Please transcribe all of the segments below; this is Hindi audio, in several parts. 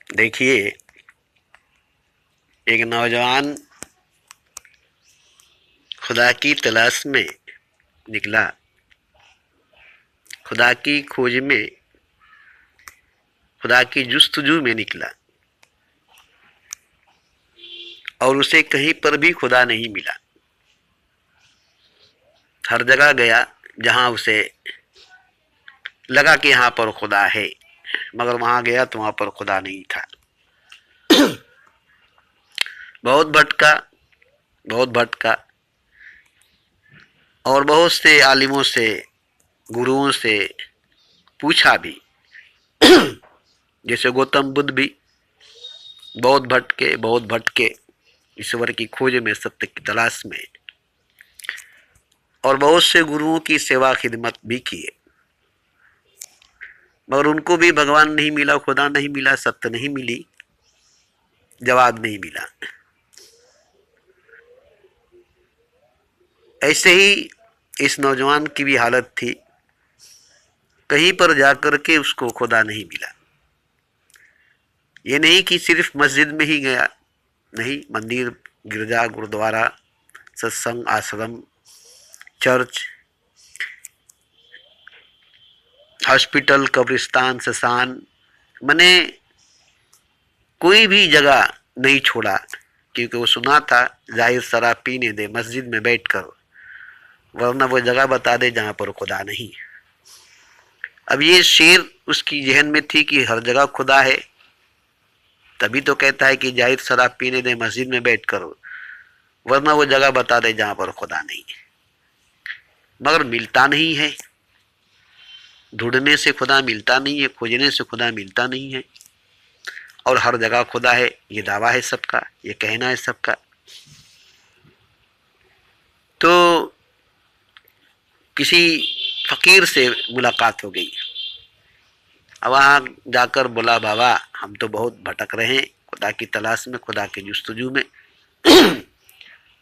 देखिए, एक नौजवान खुदा की तलाश में निकला, खुदा की खोज में, खुदा की जुस्तजू में निकला और उसे कहीं पर भी खुदा नहीं मिला। हर जगह गया जहां उसे लगा कि यहाँ पर खुदा है, मगर वहां गया तो वहां पर खुदा नहीं था। बहुत भटका, बहुत भटका और बहुत से आलिमों से, गुरुओं से पूछा भी। जैसे गौतम बुद्ध भी बहुत भटके ईश्वर की खोज में, सत्य की तलाश में, और बहुत से गुरुओं की सेवा खिदमत भी किए, मगर उनको भी भगवान नहीं मिला, खुदा नहीं मिला, सत्य नहीं मिली, जवाब नहीं मिला। ऐसे ही इस नौजवान की भी हालत थी। कहीं पर जाकर के उसको खुदा नहीं मिला। ये नहीं कि सिर्फ मस्जिद में ही गया, नहीं, मंदिर, गिरजा, गुरुद्वारा, सत्संग, आश्रम, चर्च, हॉस्पिटल, कब्रिस्तान, शमशान, मने कोई भी जगह नहीं छोड़ा, क्योंकि वो सुना था जाहिर शराब पीने दे मस्जिद में बैठकर, वरना वो जगह बता दे जहां पर खुदा नहीं। अब ये शेर उसकी जहन में थी कि हर जगह खुदा है, तभी तो कहता है कि जाहिर शराब पीने दे मस्जिद में बैठकर, वरना वो जगह बता दे जहां पर खुदा नहीं। मगर मिलता नहीं है, ढूंढने से खुदा मिलता नहीं है, खोजने से खुदा मिलता नहीं है। और हर जगह खुदा है, ये दावा है सबका, ये कहना है सबका। तो किसी फकीर से मुलाकात हो गई। अब वहां जाकर बोला, बाबा हम तो बहुत भटक रहे हैं खुदा की तलाश में, खुदा की जुस्तजू में,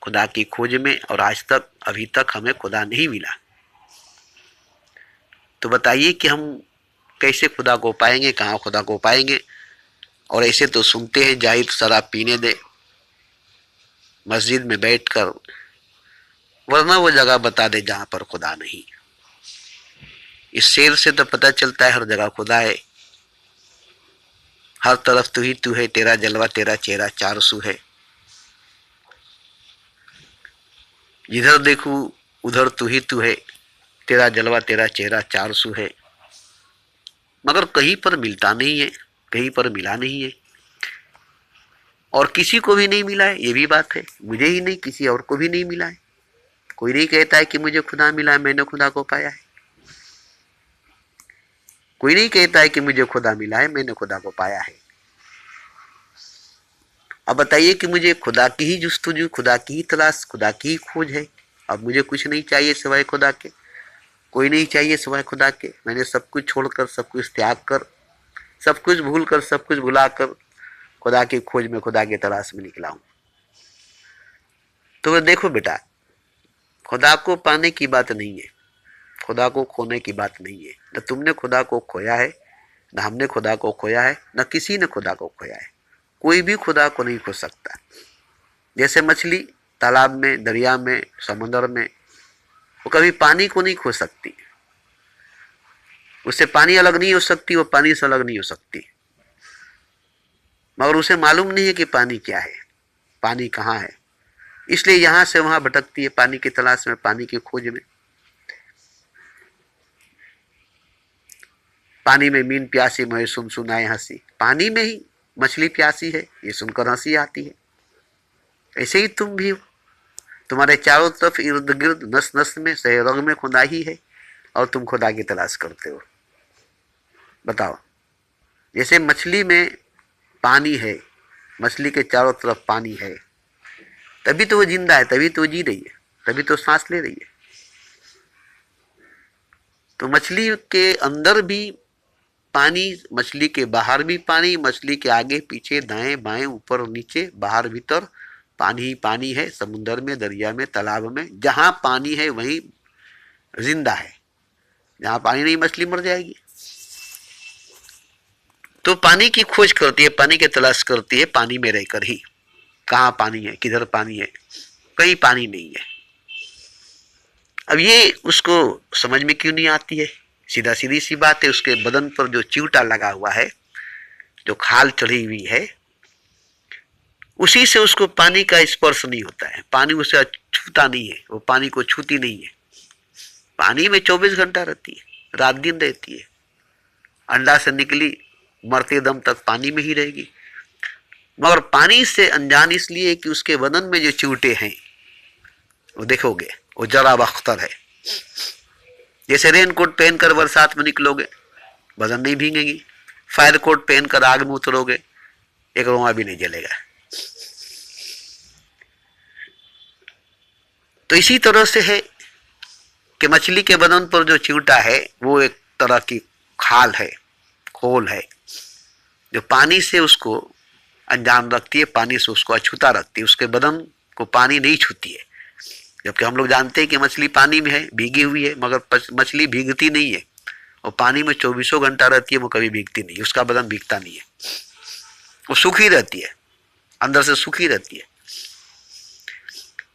खुदा की खोज में, और आज तक, अभी तक हमें खुदा नहीं मिला। तो बताइए कि हम कैसे खुदा को पाएंगे, कहाँ खुदा को पाएंगे। और ऐसे तो सुनते हैं जाहिर शराब पीने दे मस्जिद में बैठकर, वरना वो जगह बता दे जहां पर खुदा नहीं। इस शेर से तो पता चलता है हर जगह खुदा है, हर तरफ तू ही तू है, तेरा जलवा तेरा चेहरा चार सू है, जिधर देखूं उधर तू ही तू है, तेरा जलवा तेरा चेहरा चार सू है। मगर कहीं पर मिलता नहीं है, कहीं पर मिला नहीं है, और किसी को भी नहीं मिला है। ये भी बात है, मुझे ही नहीं, किसी और को भी नहीं मिला है। कोई नहीं कहता है कि मुझे खुदा मिला है, मैंने खुदा को पाया है। कोई नहीं कहता है कि मुझे खुदा मिला है, मैंने खुदा को पाया है। अब बताइए कि मुझे खुदा की ही जुस्तजू, खुदा की ही तलाश, खुदा की ही खोज है। अब मुझे कुछ नहीं चाहिए सिवाय खुदा के, कोई नहीं चाहिए सिवाय खुदा के। मैंने सब कुछ छोड़कर, सब कुछ त्याग कर, सब कुछ भूल कर, सब कुछ भुलाकर खुदा की खोज में, खुदा की तलाश में निकला हूं। तो देखो बेटा, खुदा को पाने की बात नहीं है, खुदा को खोने की बात नहीं है। न तुमने खुदा को खोया है, न हमने खुदा को खोया है, न किसी ने खुदा को खोया है। कोई भी खुदा को नहीं खो सकता। जैसे मछली तालाब में, दरिया में, समुद्र में, वो कभी पानी को नहीं खो सकती। उससे पानी अलग नहीं हो सकती, वो पानी से अलग नहीं हो सकती। मगर उसे मालूम नहीं है कि पानी क्या है, पानी कहाँ है। इसलिए यहां से वहां भटकती है, पानी की तलाश में, पानी की खोज में। पानी में मीन प्यासी, मैं सुन सुनाए हंसी। पानी में ही मछली प्यासी है, ये सुनकर हंसी आती है। ऐसे ही तुम भी हो, तुम्हारे चारों तरफ इर्द गिर्द नस नस में, सह रग में खुदा ही है, और तुम खुदा की तलाश करते हो। बताओ, जैसे मछली में पानी है, मछली के चारों तरफ पानी है, तभी तो वो जिंदा है, तभी तो वो जी रही है, तभी तो सांस ले रही है। तो मछली के अंदर भी पानी, मछली के बाहर भी पानी, मछली के आगे पीछे, दाएं बाएं, ऊपर और नीचे, बाहर भीतर पानी ही पानी है। समुद्र में, दरिया में, तालाब में, जहां पानी है वहीं जिंदा है। जहां पानी नहीं, मछली मर जाएगी। तो पानी की खोज करती है, पानी की तलाश करती है, पानी में रहकर ही। कहाँ पानी है, किधर पानी है, कहीं पानी नहीं है। अब ये उसको समझ में क्यों नहीं आती है? सीधा सीधी सी बात है, उसके बदन पर जो चिवटा लगा हुआ है, जो खाल चढ़ी हुई है, उसी से उसको पानी का स्पर्श नहीं होता है, पानी उसे छूता नहीं है, वो पानी को छूती नहीं है। पानी में 24 घंटा रहती है, रात दिन रहती है। अंडा से निकली मरते दम तक पानी में ही रहेगी। मगर पानी से अनजान इसलिए कि उसके बदन में जो चिवटे हैं, वो देखोगे वो जरा बख्तर है। जैसे रेनकोट पहनकर बरसात में निकलोगे, बदन नहीं भीगेगी। फायर कोट पहनकर आग में उतरोगे, एक रोआ भी नहीं जलेगा। तो इसी तरह से है कि मछली के बदन पर जो चिवटा है वो एक तरह की खाल है, खोल है, जो पानी से उसको अनजान रखती है, पानी से उसको अछूता रखती है। उसके बदन को पानी नहीं छूती है। जबकि हम लोग जानते हैं कि मछली पानी में है, भीगी हुई है, मगर मछली भीगती नहीं है। और पानी में 24 घंटा रहती है, वो कभी भीगती नहीं, उसका बदन भीगता नहीं है, वो सूखी रहती है, अंदर से सूखी रहती है,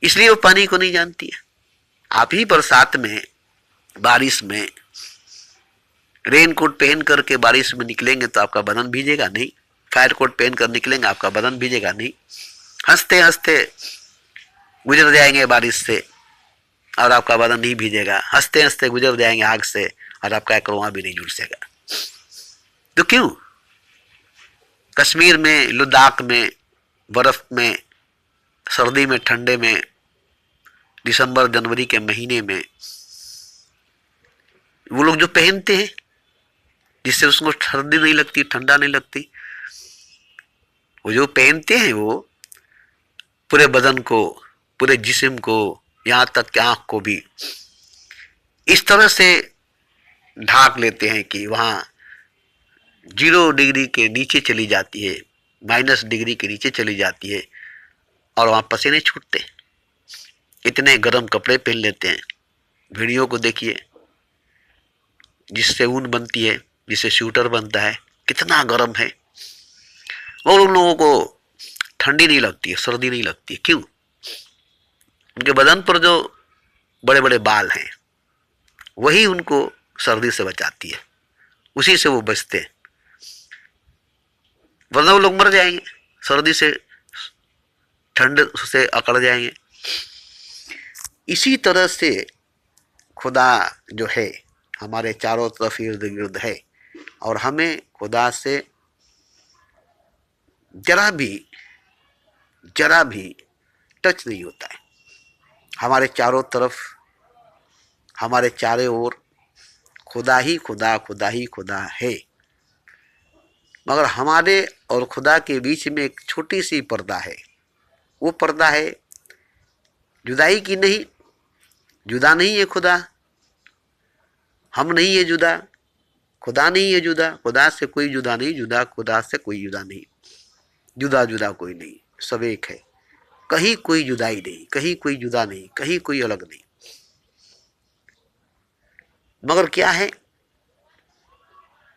इसलिए वो पानी को नहीं जानती है। आप ही बरसात में, बारिश में रेन कोट पहन करके बारिश में निकलेंगे तो आपका बदन भीजेगा नहीं। फायर कोट पहन कर निकलेंगे, आपका बदन भीजेगा नहीं। हंसते हंसते गुजर जाएंगे बारिश से और आपका बदन नहीं भीजेगा। हंसते हंसते गुजर जाएंगे आग से और आपका एक रोआ भी नहीं जुड़ सकेगा। तो क्यों? कश्मीर में, लद्दाख में, बर्फ में, सर्दी में, ठंडे में, दिसंबर जनवरी के महीने में वो लोग जो पहनते हैं जिससे उसको सर्दी नहीं लगती, ठंडा नहीं लगती, वो जो पहनते हैं वो पूरे बदन को, पूरे जिस्म को, यहाँ तक कि आँख को भी इस तरह से ढाक लेते हैं कि वहाँ 0 डिग्री के नीचे चली जाती है, -डिग्री के नीचे चली जाती है और वहाँ पसीने छूटते। इतने गर्म कपड़े पहन लेते हैं। वीडियो को देखिए, जिससे ऊन बनती है, जिससे स्वेटर बनता है, कितना गर्म है। और उन लोगों को ठंडी नहीं लगती है, सर्दी नहीं लगती है। क्यों? उनके बदन पर जो बड़े बड़े बाल हैं वही उनको सर्दी से बचाती है, उसी से वो बचते हैं, वरना वो लोग मर जाएंगे, सर्दी से, ठंड से अकड़ जाएंगे। इसी तरह से खुदा जो है हमारे चारों तरफ इर्द गिर्द है और हमें खुदा से जरा भी टच नहीं होता है। हमारे चारों तरफ, हमारे चारों ओर खुदा ही खुदा, खुदा ही खुदा है। मगर हमारे और खुदा के बीच में एक छोटी सी पर्दा है। वो पर्दा है जुदाई की नहीं, जुदा नहीं है खुदा, हम नहीं है जुदा, खुदा नहीं है जुदा, खुदा से कोई जुदा नहीं, जुदा खुदा से कोई जुदा नहीं, जुदा जुदा कोई नहीं, सब एक है। कहीं कोई जुदाई नहीं, कहीं कोई जुदा नहीं, कहीं कोई अलग नहीं। मगर क्या है?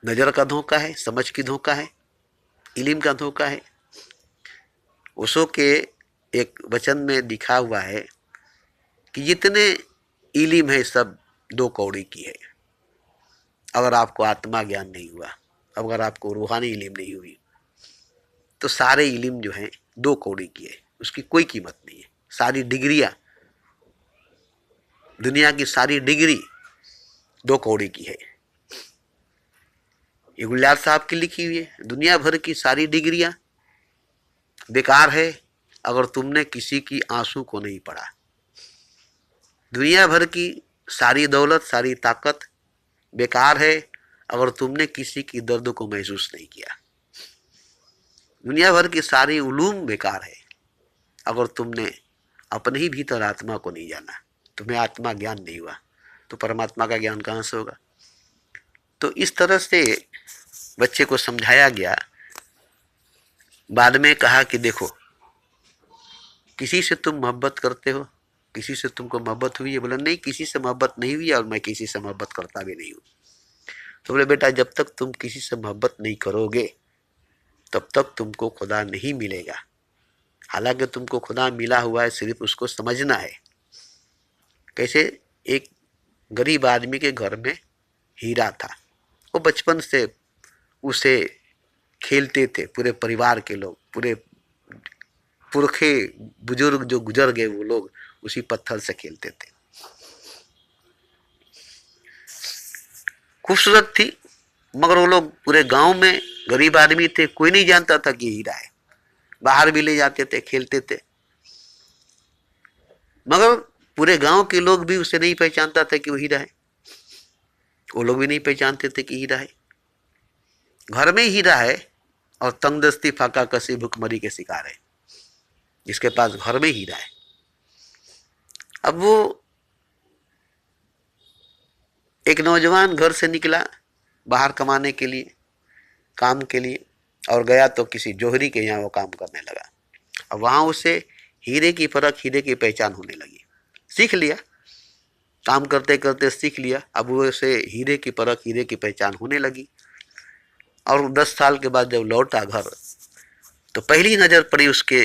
नजर का धोखा है, समझ की धोखा है, इल्म का धोखा है। ओशो के एक वचन में लिखा हुआ है कि जितने इल्म है सब 2 कौड़ी की है। अगर आपको आत्मा ज्ञान नहीं हुआ, अगर आपको रूहानी इल्म नहीं हुई, तो सारे इल्म जो हैं 2 कौड़ी की है, उसकी कोई कीमत नहीं है। सारी डिग्रियां, दुनिया की सारी डिग्री 2 कौड़ी की है। ये गुलजार साहब की लिखी हुई है। दुनिया भर की सारी डिग्रियां बेकार है अगर तुमने किसी की आंसू को नहीं पढ़ा। दुनिया भर की सारी दौलत, सारी ताकत बेकार है अगर तुमने किसी की दर्द को महसूस नहीं किया। दुनिया भर की सारी उलूम बेकार है अगर तुमने अपने ही भीतर आत्मा को नहीं जाना, तुम्हें आत्मा ज्ञान नहीं हुआ, तो परमात्मा का ज्ञान कहाँ से होगा? तो इस तरह से बच्चे को समझाया गया। बाद में कहा कि देखो, किसी से तुम मोहब्बत करते हो, किसी से तुमको मोहब्बत हुई है? बोला नहीं, किसी से मोहब्बत नहीं हुई और मैं किसी से मोहब्बत करता भी नहीं हूँ। तो बोले बेटा, जब तक तुम किसी से मोहब्बत नहीं करोगे तब तक तुमको खुदा नहीं मिलेगा। हालांकि तुमको खुदा मिला हुआ है, सिर्फ उसको समझना है। कैसे? एक गरीब आदमी के घर में हीरा था। वो बचपन से उसे खेलते थे, पूरे परिवार के लोग, पूरे पुरखे बुजुर्ग जो गुजर गए वो लोग उसी पत्थर से खेलते थे। खूबसूरत थी, मगर वो लोग पूरे गांव में, गरीब आदमी थे, कोई नहीं जानता था कि हीरा है। बाहर भी ले जाते थे, खेलते थे, मगर पूरे गांव के लोग भी उसे नहीं पहचानता था कि वो हीरा है। वो लोग भी नहीं पहचानते थे कि हीरा है। घर में हीरा है और तंगदस्ती, फाका कसी, भुखमरी के शिकार है, जिसके पास घर में हीरा है। अब वो एक नौजवान घर से निकला बाहर कमाने के लिए, काम के लिए, और गया तो किसी जोहरी के यहाँ वो काम करने लगा। अब वहाँ उसे हीरे की परख, हीरे की पहचान होने लगी। सीख लिया, काम करते करते सीख लिया। अब वो उसे हीरे की परख, हीरे की पहचान होने लगी। और 10 साल के बाद जब लौटा घर, तो पहली नजर पड़ी उसके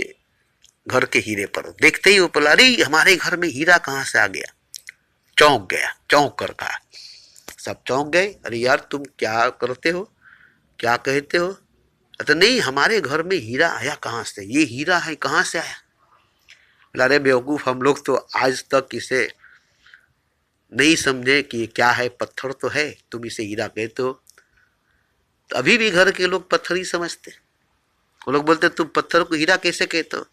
घर के हीरे पर। देखते ही वो बोला, अरे हमारे घर में हीरा कहाँ से आ गया। चौंक गया, चौंक कर कहा। सब चौंक गए, अरे यार तुम क्या करते हो, क्या कहते हो? तो नहीं, हमारे घर में हीरा आया कहाँ से, ये हीरा है, कहाँ से आया? बोला, अरे बेवकूफ, हम लोग तो आज तक इसे नहीं समझे कि क्या है, पत्थर तो है, तुम इसे हीरा कहते हो। तो अभी भी घर के लोग पत्थर ही समझते। वो लोग बोलते तुम पत्थर को हीरा कैसे कहते हो,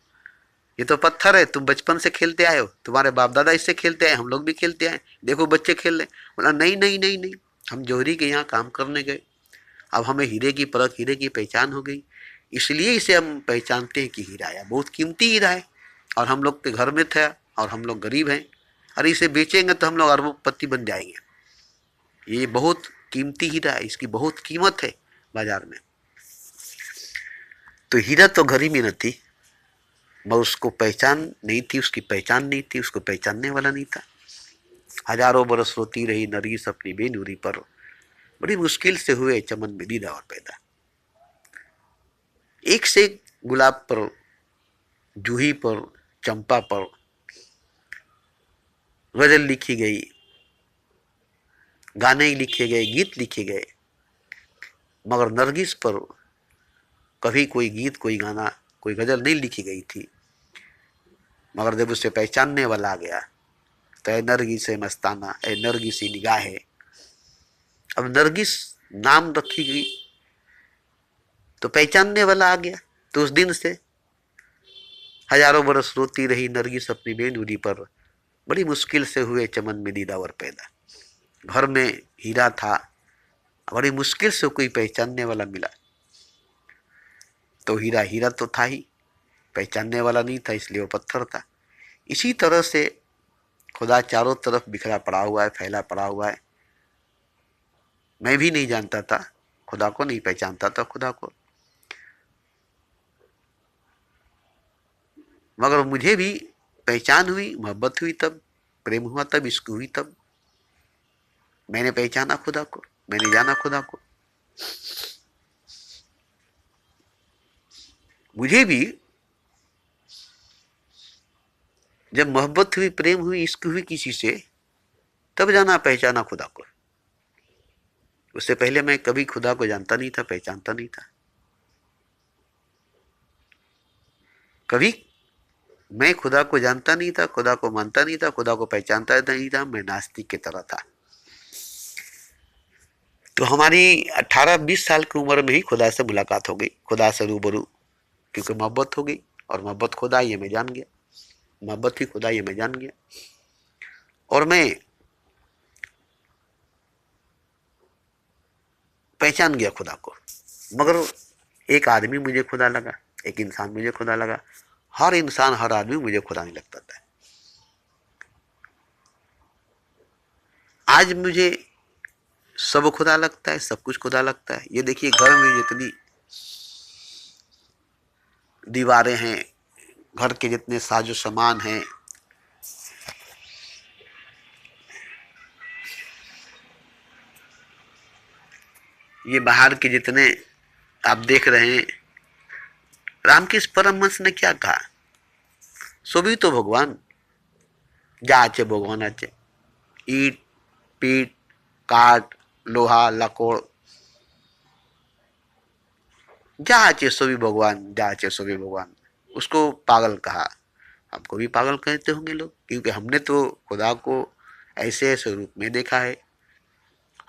ये तो पत्थर है, तुम बचपन से खेलते आए हो, तुम्हारे बाप दादा इससे खेलते आए, हम लोग भी खेलते आए, देखो बच्चे खेल रहे। बोला, नहीं नहीं नहीं नहीं, हम जौहरी के यहाँ काम करने गए, अब हमें हीरे की परख, हीरे की पहचान हो गई, इसलिए इसे हम पहचानते हैं कि हीरा है, बहुत कीमती हीरा है, और हम लोग के घर में था और हम लोग गरीब हैं, अरे इसे बेचेंगे तो हम लोग अरबपति बन जाएंगे, ये बहुत कीमती हीरा है, इसकी बहुत कीमत है बाजार में। तो हीरा तो घर ही में न थी, मगर उसको पहचान नहीं थी, उसकी पहचान नहीं थी, उसको पहचानने वाला नहीं था। हजारों बरस रोती रही नरगिस अपनी बेनूरी पर, बड़ी मुश्किल से हुए चमन में दीदार पैदा। एक से एक गुलाब पर, जूही पर, चंपा पर गजल लिखी गई, गाने लिखे गए, गीत लिखे गए, मगर नरगिस पर कभी कोई गीत, कोई गाना, कोई गजल नहीं लिखी गई थी। मगर जब उसे पहचानने वाला आ गया तो ए नरगिस मस्ताना, ए नरगिसी निगाहें, अब नरगिस नाम रखी गई तो पहचानने वाला आ गया। तो उस दिन से हजारों बरस रोती रही नरगिस अपनी बेनूरी पर, बड़ी मुश्किल से हुए चमन में दीदावर पैदा। घर में हीरा था, बड़ी मुश्किल से कोई पहचानने वाला मिला। तो हीरा हीरा तो था ही, पहचानने वाला नहीं था, इसलिए वो पत्थर था। इसी तरह से खुदा चारों तरफ बिखरा पड़ा हुआ है, फैला पड़ा हुआ है। मैं भी नहीं जानता था खुदा को, नहीं पहचानता था खुदा को, मगर मुझे भी पहचान हुई, मोहब्बत हुई तब, प्रेम हुआ तब, इश्क हुई तब मैंने पहचाना खुदा को, मैंने जाना खुदा को। मुझे भी जब मोहब्बत हुई, प्रेम हुई, इश्क हुई किसी से, तब जाना पहचाना खुदा को। उससे पहले मैं कभी खुदा को जानता नहीं था, पहचानता नहीं था। कभी मैं खुदा को जानता नहीं था, खुदा को मानता नहीं था, खुदा को पहचानता नहीं था, मैं नास्तिक की तरह था। तो हमारी 18-20 साल की उम्र में ही खुदा से मुलाकात हो गई, खुदा से रूबरू, क्योंकि मोहब्बत हो गई, और मोहब्बत खुदा ये मैं जान गया, मोहब्बत ही खुदा ये मैं जान गया। और मैं पहचान गया खुदा को। मगर एक आदमी मुझे खुदा लगा, एक इंसान मुझे खुदा लगा। हर इंसान, हर आदमी मुझे खुदा नहीं लगता था। आज मुझे सब खुदा लगता है, सब कुछ खुदा लगता है। ये देखिए, घर में जितनी दीवारें हैं, घर के जितने साजो सामान हैं, ये बाहर के जितने आप देख रहे हैं, रामकृष्ण परमहंस ने क्या कहा? सो भी तो भगवान जा आचे भगवान आचे, ईट पीट काट लोहा लकोड़ जा आचे सो भी भगवान, जा आचे सो भी भगवान। उसको पागल कहा। हमको भी पागल कहते होंगे लोग, क्योंकि हमने तो खुदा को ऐसे ऐसे रूप में देखा है।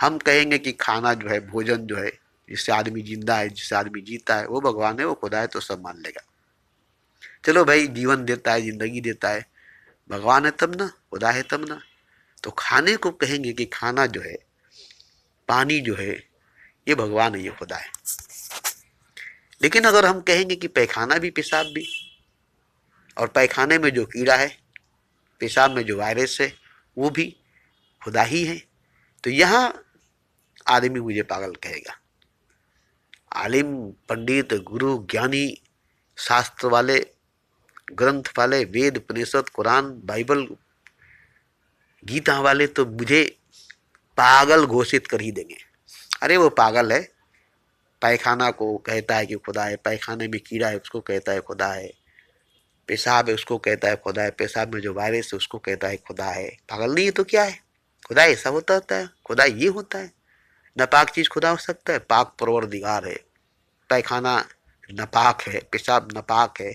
हम कहेंगे कि खाना जो है, भोजन जो है, जिससे आदमी जिंदा है, जिससे आदमी जीता है, वो भगवान है, वो खुदा है, तो सब मान लेगा। चलो भाई, जीवन देता है, जिंदगी देता है, भगवान है तब ना, खुदा है तब ना। तो खाने को कहेंगे कि खाना जो है, पानी जो है, ये भगवान है, ये खुदा है। लेकिन अगर हम कहेंगे कि पैखाना भी पेशाब भी, और पैखाने में जो कीड़ा है, पेशाब में जो वायरस है, वो भी खुदा ही है, तो यहाँ आदमी मुझे पागल कहेगा। आलिम, पंडित, गुरु, ज्ञानी, शास्त्र वाले, ग्रंथ वाले, वेद, उपनिषद, कुरान, बाइबल, गीता वाले तो मुझे पागल घोषित कर ही देंगे। अरे वो पागल है, पैखाना को कहता है कि खुदा है, पैखाने में कीड़ा है उसको कहता है खुदा है, पेशाब है उसको कहता है खुदा है, पेशाब में जो वायरस है उसको कहता है खुदा है। पागल नहीं है तो क्या है? खुदा ऐसा होता है? खुदा ये होता है? नापाक चीज खुदा हो सकता है? पाक परवरदिगार है। पैखाना नापाक है, पेशाब नापाक है,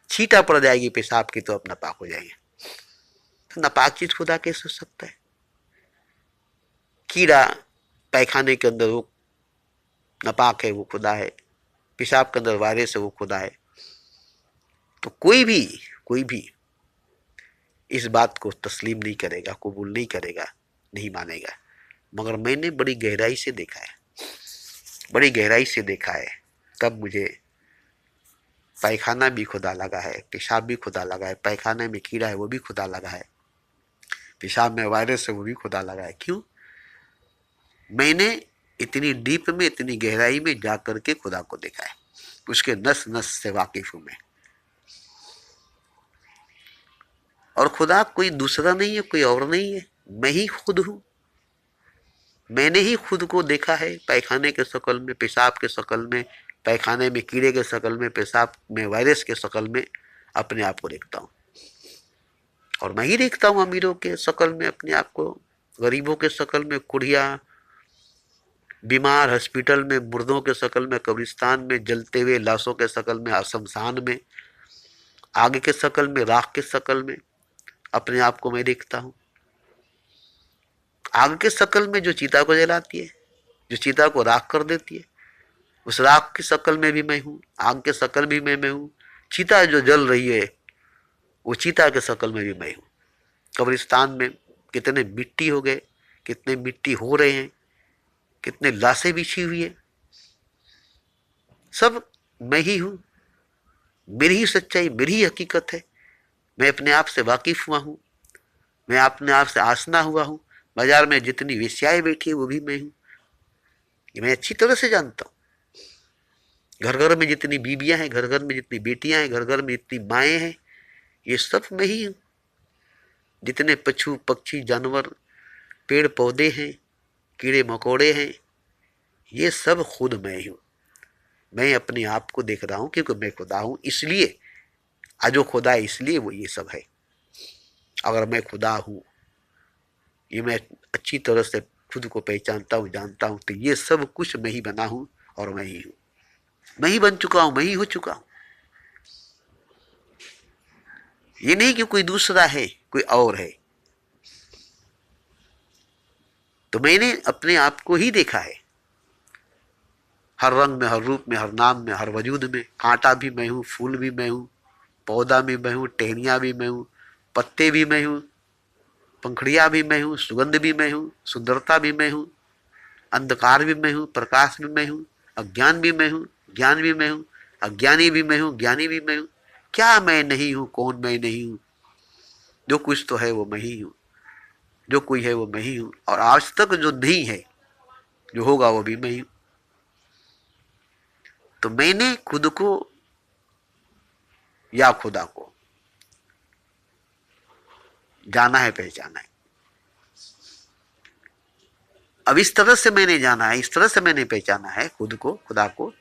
छींटा पड़ जाएगी पेशाब की तो अब नापाक हो जाएंगे। तो नापाक चीज खुदा कैसे हो सकता है? कीड़ा पैखाने के अंदर वो नापाक है, वो खुदा है। पेशाब के अंदर वायरस है, वो खुदा है। तो कोई भी इस बात को तस्लीम नहीं करेगा, कबूल नहीं करेगा, नहीं मानेगा। मगर मैंने बड़ी गहराई से देखा है, बड़ी गहराई से देखा है, तब मुझे पैखाना भी खुदा लगा है, पेशाब भी खुदा लगा है, पैखाने में कीड़ा है वो भी खुदा लगा है, पेशाब में वायरस है वो भी खुदा लगा है। क्यों? मैंने इतनी डीप में, इतनी गहराई में जा करके खुदा को देखा है, उसके नस नस से वाकिफ हूं मैं। और खुदा कोई दूसरा नहीं है, कोई और नहीं है, मैं ही खुद हूं। मैंने ही खुद को देखा है, पैखाने के शक्ल में, पेशाब के शक्ल में, पैखाने में कीड़े के शक्ल में, पेशाब में वायरस के शक्ल में अपने आप को देखता हूं। और मैं ही देखता हूं अमीरों के शक्ल में अपने आप को, गरीबों के शक्ल में कुड़िया, बीमार हॉस्पिटल में मुर्दों के शक्ल में, कब्रिस्तान में जलते हुए लाशों के शक्ल में, शमशान में आग के शक्ल में, राख के शक्ल में अपने आप को मैं देखता हूं। आग के शक्ल में जो चीता को जलाती है, जो चीता को राख कर देती है, उस राख की शक्ल में भी मैं हूं, आग के शक्ल भी मैं हूं। चीता जो जल रही है, वो चीता के शक्ल में भी मैं हूं। कब्रिस्तान में कितने मिट्टी हो गए, कितने मिट्टी हो रहे हैं, कितने लाशें बिछी हुई है, सब मैं ही हूं। मेरी ही सच्चाई, मेरी ही हकीकत है। मैं अपने आप से वाकिफ हुआ हूं, मैं अपने आप से आसना हुआ हूं। बाजार में जितनी वेश्याएं बैठी है वो भी मैं हूं, ये मैं अच्छी तरह से जानता हूं। घर घर में जितनी बीबियां हैं, घर घर में जितनी बेटियां हैं, घर घर में जितनी माएँ हैं, ये सब मैं ही हूं। जितने पशु पक्षी जानवर पेड़ पौधे हैं, कीड़े मकोड़े हैं, ये सब खुद मैं ही हूं। मैं अपने आप को देख रहा हूं क्योंकि मैं खुदा हूं, इसलिए जो खुदा है इसलिए वो ये सब है। अगर मैं खुदा हूं, ये मैं अच्छी तरह से खुद को पहचानता हूं, जानता हूं, तो ये सब कुछ मैं ही बना हूं और मैं ही हूं। मैं ही बन चुका हूं, मैं ही हो चुका हूं। ये नहीं कि कोई दूसरा है, कोई और है। तो मैंने अपने आप को ही देखा है, हर रंग में, हर रूप में, हर नाम में, हर वजूद में। कांटा भी मैं हूं, फूल भी मैं हूं, पौधा भी मैं हूं, टहनियां भी मैं हूं, पत्ते भी मैं हूं, पंखड़ियां भी मैं हूं, सुगंध भी मैं हूं, सुंदरता भी मैं हूं, अंधकार भी मैं हूं, प्रकाश भी मैं हूं, अज्ञान भी मैं हूं, ज्ञान भी मैं हूं, अज्ञानी भी मैं हूं, ज्ञानी भी मैं हूं। क्या मैं नहीं हूं? कौन मैं नहीं हूं? जो कुछ तो है वो मैं ही हूं, जो कोई है वो मैं ही हूं, और आज तक जो नहीं है, जो होगा वो भी मैं ही हूं। तो मैंने खुद को या खुदा को जाना है, पहचाना है। अब इस तरह से मैंने जाना है, इस तरह से मैंने पहचाना है खुद को, खुदा को।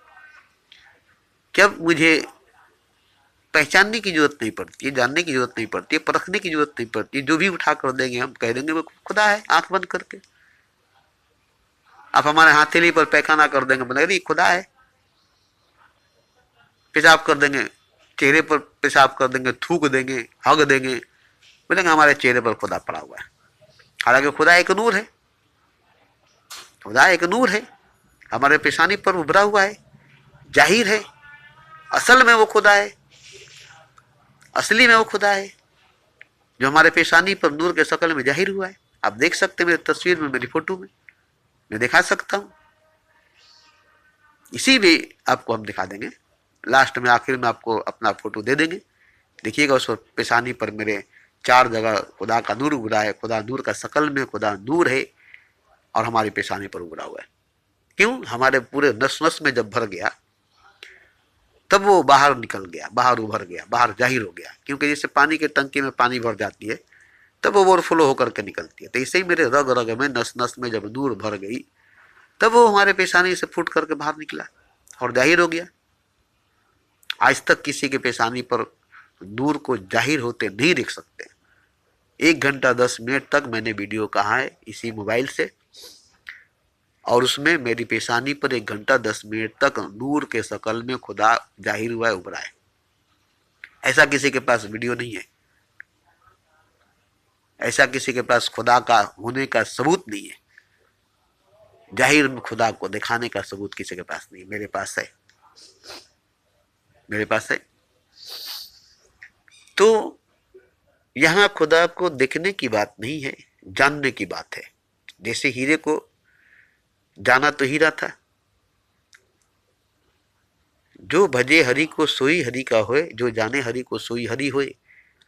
जब मुझे पहचानने की जरूरत नहीं पड़ती है, जानने की जरूरत नहीं पड़ती है, परखने की जरूरत नहीं पड़ती है। जो भी उठा कर देंगे हम कह देंगे वो खुदा है, आंख बंद करके। आप हमारे हथेली पर पैखाना कर देंगे, बोलेंगे खुदा है। पेशाब कर देंगे, चेहरे पर पेशाब कर देंगे, थूक देंगे, हग देंगे, बोलेंगे हमारे चेहरे पर खुदा पड़ा हुआ है। हालांकि खुदा एक नूर है, खुदा एक नूर है, हमारे पेशानी पर उभरा हुआ है, जाहिर है। असल में वो खुदा है, असली में वो खुदा है जो हमारे पेशानी पर नूर के शक्ल में जाहिर हुआ है। आप देख सकते हैं मेरी तस्वीर में, मेरी फोटो में, मैं दिखा सकता हूं। इसी भी आपको हम दिखा देंगे, लास्ट में आखिर में आपको अपना फोटो दे देंगे। देखिएगा उस पेशानी पर मेरे 4 जगह खुदा का नूर उभरा है। खुदा नूर का शक्ल में खुदा नूर है और हमारी पेशानी पर उभरा हुआ है। क्यों? हमारे पूरे नस नस में जब भर गया तब वो बाहर निकल गया, बाहर उभर गया, बाहर जाहिर हो गया। क्योंकि जैसे पानी के टंकी में पानी भर जाती है तब वो ओवरफ्लो होकर के निकलती है, तो इससे ही मेरे रग रग में, नस नस में जब नूर भर गई तब वो हमारे पेशानी से फूट करके बाहर निकला और जाहिर हो गया। आज तक किसी के पेशानी पर नूर को जाहिर होते नहीं देख सकते। 1 घंटा 10 मिनट तक मैंने वीडियो कहा है इसी मोबाइल से, और उसमें मेरी पेशानी पर 1 घंटा 10 मिनट तक नूर के शक्ल में खुदा जाहिर हुआ है, उभरा है। ऐसा किसी के पास वीडियो नहीं है, ऐसा किसी के पास खुदा का होने का सबूत नहीं है, जाहिर खुदा को दिखाने का सबूत किसी के पास नहीं। मेरे पास है, मेरे पास है। तो यहां खुदा को देखने की बात नहीं है, जानने की बात है। जैसे हीरे को जाना तो हीरा था, जो भजे हरि को सोई हरि का होए, जो जाने हरि को सोई हरि होए।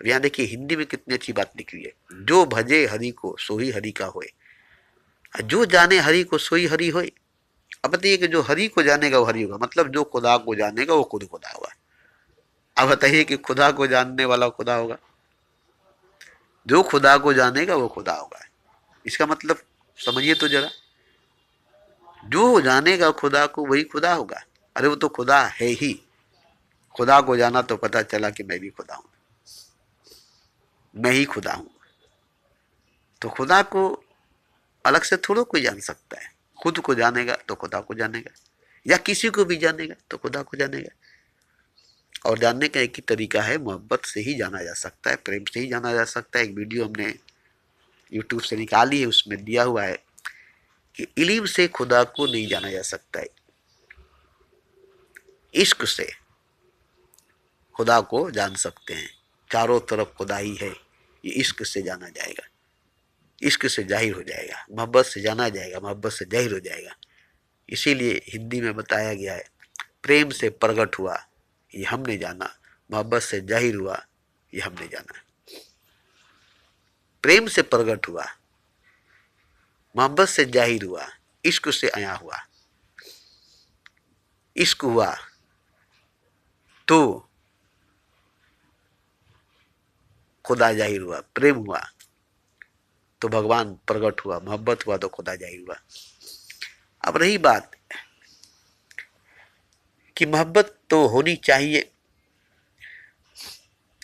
अब यहाँ देखिए हिंदी में कितनी अच्छी बात लिखी है, जो भजे हरि को सोई हरि का होए, जो जाने हरि को सोई हरि होए। अब बताइए कि जो हरि को जानेगा वो हरि होगा, मतलब जो खुदा को जानेगा वो खुद खुदा होगा। अब बताइए कि खुदा को जानने वाला खुदा होगा, जो खुदा को जानेगा वो खुदा होगा। इसका मतलब समझिए तो जरा, जो जानेगा खुदा को वही खुदा होगा। अरे वो तो खुदा है ही। खुदा को जाना तो पता चला कि मैं भी खुदा हूं, मैं ही खुदा हूं। तो खुदा को अलग से थोड़ा कोई जान सकता है। खुद को जानेगा तो खुदा को जानेगा, या किसी को भी जानेगा तो खुदा को जानेगा। और जानने का एक ही तरीका है, मोहब्बत से ही जाना जा सकता है, प्रेम से ही जाना जा सकता है। एक वीडियो हमने यूट्यूब से निकाली है, उसमें दिया हुआ है कि इल्म से खुदा को नहीं जाना जा सकता है, इश्क से खुदा को जान सकते हैं। चारों तरफ खुदा ही है, ये इश्क से जाना जाएगा, इश्क से जाहिर हो जाएगा, मोहब्बत से जाना जाएगा, मोहब्बत से जाहिर हो जाएगा। इसीलिए हिंदी में बताया गया है, प्रेम से प्रकट हुआ ये हमने जाना, मोहब्बत से जाहिर हुआ ये हमने जाना। प्रेम से प्रकट हुआ, मोहब्बत से जाहिर हुआ, इश्क से आया हुआ। इश्क हुआ तो खुदा जाहिर हुआ, प्रेम हुआ तो भगवान प्रकट हुआ, मोहब्बत हुआ तो खुदा जाहिर हुआ। अब रही बात कि मोहब्बत तो होनी चाहिए,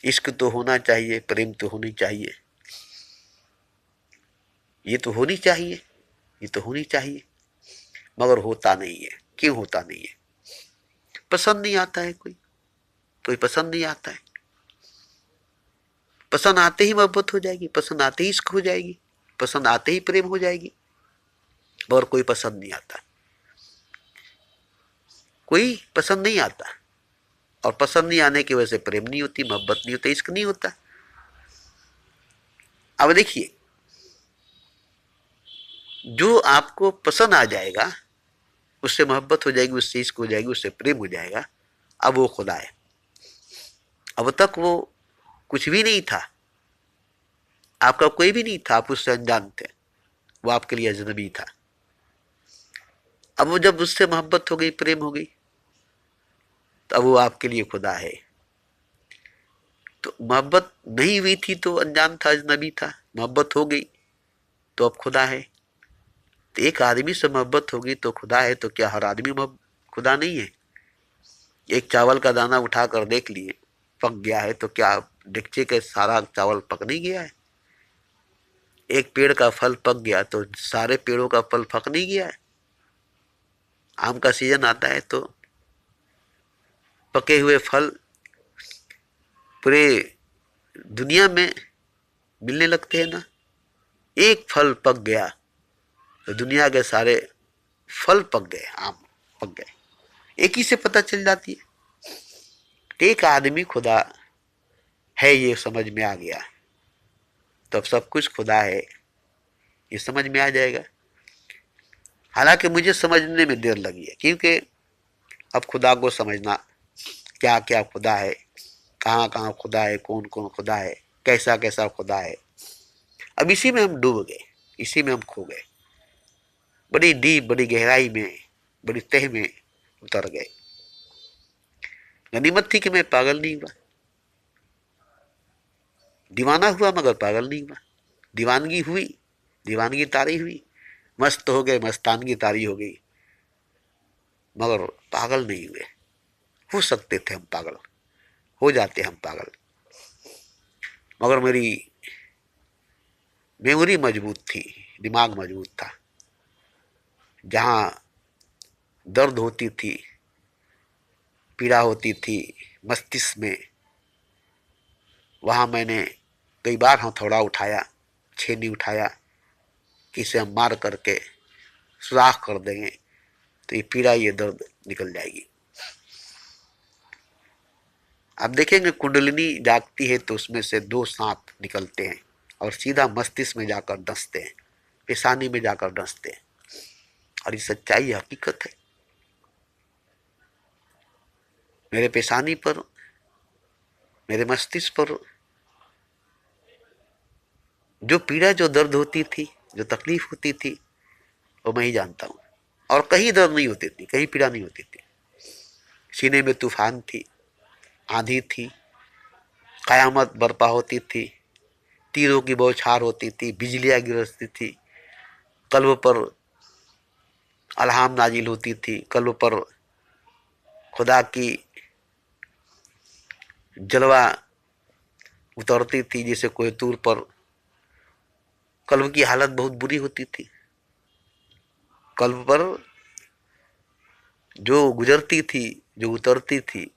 इश्क तो होना चाहिए, प्रेम तो होनी चाहिए, ये तो होनी चाहिए, ये तो होनी चाहिए, मगर होता नहीं है। क्यों होता नहीं है? पसंद नहीं आता है, कोई पसंद नहीं आता है। पसंद आते ही मोहब्बत हो जाएगी, पसंद आते ही इश्क हो जाएगी, पसंद आते ही प्रेम हो जाएगी, और कोई पसंद नहीं आता, कोई पसंद नहीं आता। और पसंद नहीं आने की वजह से प्रेम नहीं होती, मोहब्बत नहीं होती, इश्क नहीं होता। अब देखिए, जो आपको पसंद आ जाएगा उससे मोहब्बत हो जाएगी, उससे इश्क हो जाएगी, उससे प्रेम हो जाएगा, अब वो खुदा है। अब तक वो कुछ भी नहीं था, आपका कोई भी नहीं था, आप उससे अनजान थे, वो आपके लिए अजनबी था। अब वो जब उससे मोहब्बत हो गई, प्रेम हो गई, तो अब वो आपके लिए खुदा है। तो मोहब्बत नहीं हुई थी तो अनजान था, अजनबी था, मोहब्बत हो गई तो अब खुदा है। तो एक आदमी से मोहब्बत होगी तो खुदा है, तो क्या हर आदमी खुदा नहीं है? एक चावल का दाना उठा कर देख लिए, पक गया है तो क्या डेगचे के सारा चावल पक नहीं गया है? एक पेड़ का फल पक गया तो सारे पेड़ों का फल पक नहीं गया है? आम का सीजन आता है तो पके हुए फल पूरे दुनिया में मिलने लगते हैं ना। एक फल पक गया तो दुनिया के सारे फल पक गए, आम पक गए, एक ही से पता चल जाती है। एक आदमी खुदा है ये समझ में आ गया तो अब सब कुछ खुदा है ये समझ में आ जाएगा। हालांकि मुझे समझने में देर लगी है, क्योंकि अब खुदा को समझना, क्या क्या खुदा है, कहाँ कहाँ खुदा है, कौन कौन खुदा है, कैसा कैसा खुदा है, अब इसी में हम डूब गए, इसी में हम खो गए, बड़ी डीप, बड़ी गहराई में, बड़ी तह में उतर गए। गनीमत थी कि मैं पागल नहीं हुआ, दीवाना हुआ मगर पागल नहीं हुआ। दीवानगी हुई, दीवानगी तारी हुई, मस्त हो गए, मस्तानगी तारी हो गई, मगर पागल नहीं हुए। हो सकते थे हम पागल, हो जाते हम पागल, मगर मेरी मेमोरी मजबूत थी, दिमाग मजबूत था। जहाँ दर्द होती थी, पीड़ा होती थी मस्तिष्क में, वहाँ मैंने कई बार हथौड़ा उठाया, छेनी उठाया कि इसे हम मार करके सुराख कर देंगे तो ये पीड़ा, ये दर्द निकल जाएगी। आप देखेंगे कुंडलिनी जागती है तो उसमें से 2 सांप निकलते हैं और सीधा मस्तिष्क में जाकर डसते हैं, पेशानी में जाकर डसते हैं, और ये सच्चाई हकीकत है। मेरे पेशानी पर, मेरे मस्तिष्क पर जो पीड़ा, जो दर्द होती थी, जो तकलीफ होती थी, वो मैं ही जानता हूँ। और कहीं दर्द नहीं होती थी, कहीं पीड़ा नहीं होती थी। सीने में तूफान थी, आंधी थी, कयामत बर्पा होती थी, तीरों की बौछार होती थी, बिजलियां गिरती थी, कल्ब पर अल्हाम नाजिल होती थी, कल्ब पर खुदा की जलवा उतरती थी, जैसे कोहतूर पर। कल्ब की हालत बहुत बुरी होती थी। कल्ब पर जो गुजरती थी, जो उतरती थी,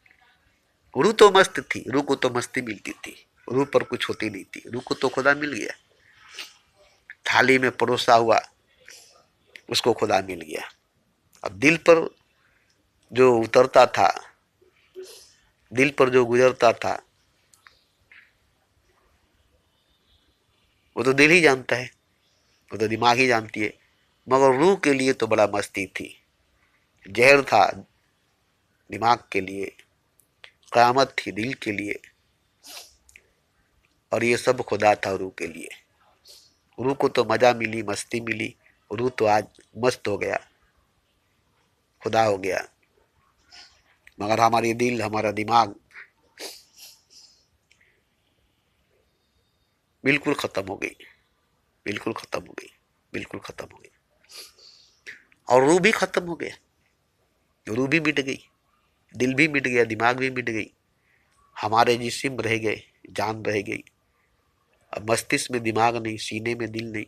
रूह तो मस्त थी, रूह को तो मस्ती मिलती थी, रूह पर कुछ होती नहीं थी, रूह को तो खुदा मिल गया। थाली में परोसा हुआ उसको खुदा मिल गया। अब दिल पर जो उतरता था, दिल पर जो गुजरता था, वो तो दिल ही जानता है, वो तो दिमाग ही जानती है। मगर रूह के लिए तो बड़ा मस्ती थी, जहर था दिमाग के लिए, क़यामत थी दिल के लिए, और ये सब खुदा था रूह के लिए। रूह को तो मजा मिली, मस्ती मिली, रूह तो आज मस्त हो गया, खुदा हो गया, मगर हमारी दिल, हमारा दिमाग बिल्कुल खत्म हो गई, बिल्कुल खत्म हो गई, बिल्कुल खत्म हो गई। और रूह भी खत्म हो गया, रूह भी मिट गई, दिल भी मिट गया, दिमाग भी मिट गई, हमारे जिस्म रह गए, जान रह गई। अब मस्तिष्क में दिमाग नहीं, सीने में दिल नहीं,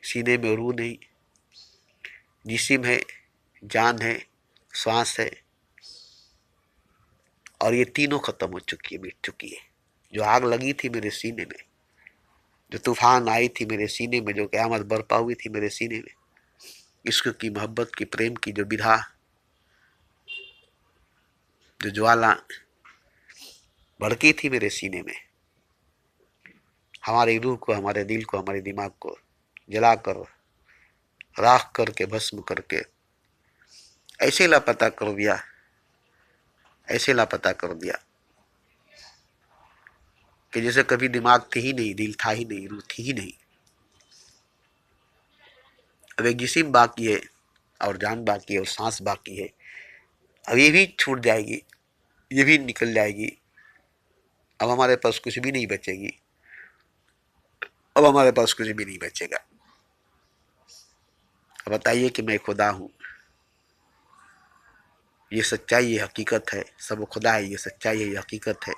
सीने में रूह नहीं, जिस्म है, जान है, श्वास है, और ये तीनों खत्म हो चुकी है, मिट चुकी है। जो आग लगी थी मेरे सीने में, जो तूफान आई थी मेरे सीने में, जो क़यामत बर्पा हुई थी मेरे सीने में, इश्क की, मोहब्बत की, प्रेम की जो विधा, जो ज्वाला भड़की थी मेरे सीने में, हमारी रूह को, हमारे दिल को, हमारे दिमाग को जलाकर, राख करके, भस्म करके ऐसे लापता कर दिया, ऐसे लापता कर दिया कि जैसे कभी दिमाग थी ही नहीं, दिल था ही नहीं, रूह थी ही नहीं। अब एक जिस्म बाकी है, और जान बाकी है, और सांस बाकी है। अब ये भी छूट जाएगी, ये भी निकल जाएगी। अब हमारे पास कुछ भी नहीं बचेगी, अब हमारे पास कुछ भी नहीं बचेगा। अब बताइए कि मैं खुदा हूँ, ये सच्चाई, ये हकीकत है, सब खुदा है, ये सच्चाई है, ये हकीकत है।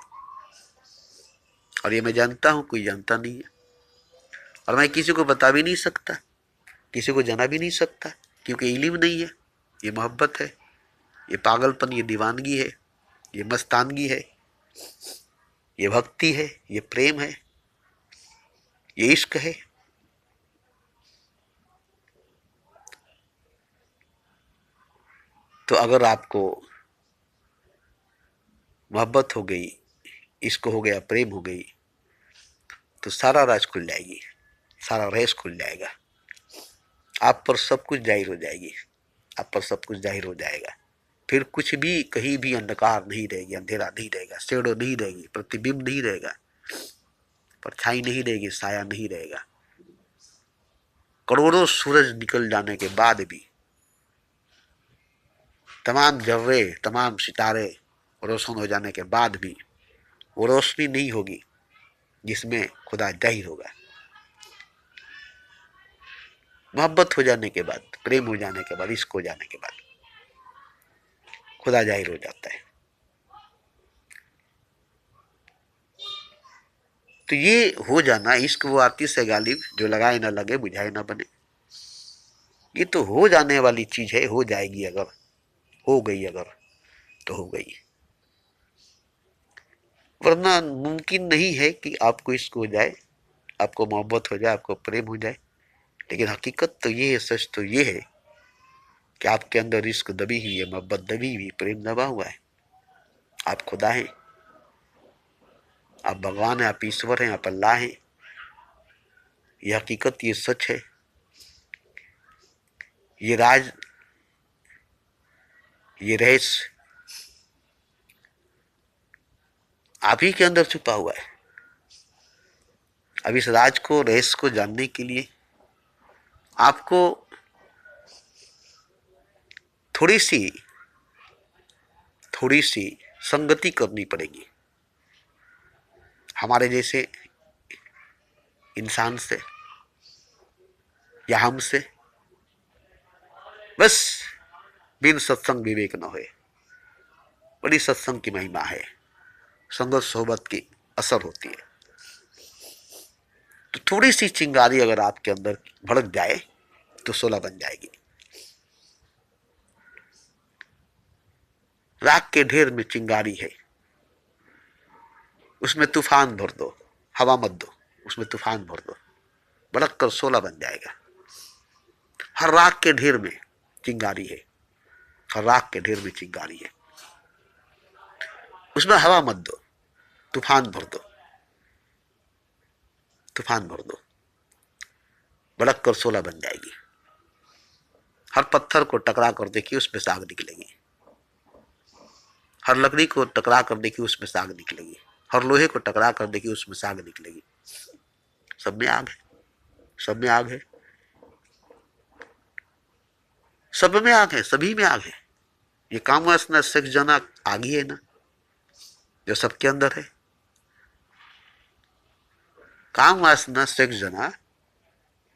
और ये मैं जानता हूँ, कोई जानता नहीं है, और मैं किसी को बता भी नहीं सकता, किसी को जाना भी नहीं सकता, क्योंकि इल्म नहीं है। ये मोहब्बत है, ये पागलपन, ये दीवानगी है, ये मस्तानगी है, ये भक्ति है, ये प्रेम है, ये इश्क है। तो अगर आपको मोहब्बत हो गई, इश्क हो गया, प्रेम हो गई, तो सारा राज खुल जाएगी, सारा रहस्य खुल जाएगा, आप पर सब कुछ जाहिर हो जाएगी, आप पर सब कुछ जाहिर हो जाएगा। फिर कुछ भी, कहीं भी अंधकार नहीं रहेगी, अंधेरा नहीं रहेगा, शेडो नहीं रहेगी, प्रतिबिंब नहीं रहेगा, परछाई नहीं रहेगी, साया नहीं रहेगा। करोड़ों सूरज निकल जाने के बाद भी तमाम जर्रे, तमाम सितारे रोशन हो जाने के बाद भी वो रोशनी नहीं होगी जिसमें खुदा जाहिर होगा। मोहब्बत हो जाने के बाद, प्रेम हो जाने के बाद, इश्क हो जाने के बाद खुदा जाहिर हो जाता है। तो ये हो जाना, इश्क वो आतिश है गालिब, जो लगाए ना लगे, बुझाए ना बने। ये तो हो जाने वाली चीज है, हो जाएगी। अगर हो गई, अगर तो हो गई, वरना मुमकिन नहीं है कि आपको इश्क हो जाए, आपको मोहब्बत हो जाए, आपको प्रेम हो जाए। लेकिन हकीकत तो ये है, सच तो ये है कि आपके अंदर इश्क दबी हुई है, मोहब्बत दबी हुई, प्रेम दबा हुआ है। आप खुदा हैं, आप भगवान हैं, आप ईश्वर हैं, आप अल्लाह हैं। ये हकीकत, ये सच है, ये राज, ये रहस्य आप ही के अंदर छुपा हुआ है। अब इस राज को, रहस्य को जानने के लिए आपको थोड़ी सी संगति करनी पड़ेगी हमारे जैसे इंसान से या हमसे। बस बिन सत्संग विवेक न होए, बड़ी सत्संग की महिमा है, संगत सोहबत की असर होती है। तो थोड़ी सी चिंगारी अगर आपके अंदर भड़क जाए तो शोला बन जाएगी। राख के ढेर में चिंगारी है, उसमें तूफान भर दो, हवा मत दो, उसमें तूफान भर दो, भड़क कर शोला बन जाएगा। हर राख के ढेर में चिंगारी है, हर राख के ढेर में चिंगारी है, उसमें हवा मत दो, तूफान भर दो, तूफान भर दो, भड़क कर शोला बन जाएगी। हर पत्थर को टकरा कर देखिए, उसमें से आग निकलेगी। हर लकड़ी को टकरा कर देखिए, उसमें से आग निकलेगी। हर लोहे को टकरा कर देखिए, उसमें से आग निकलेगी। सब में आग है, सब में आग है, सब में आग है, सभी में आग है। ये काम वासना सेक्स जना आग ही है ना, जो सबके अंदर है। काम वासना सेक्स जना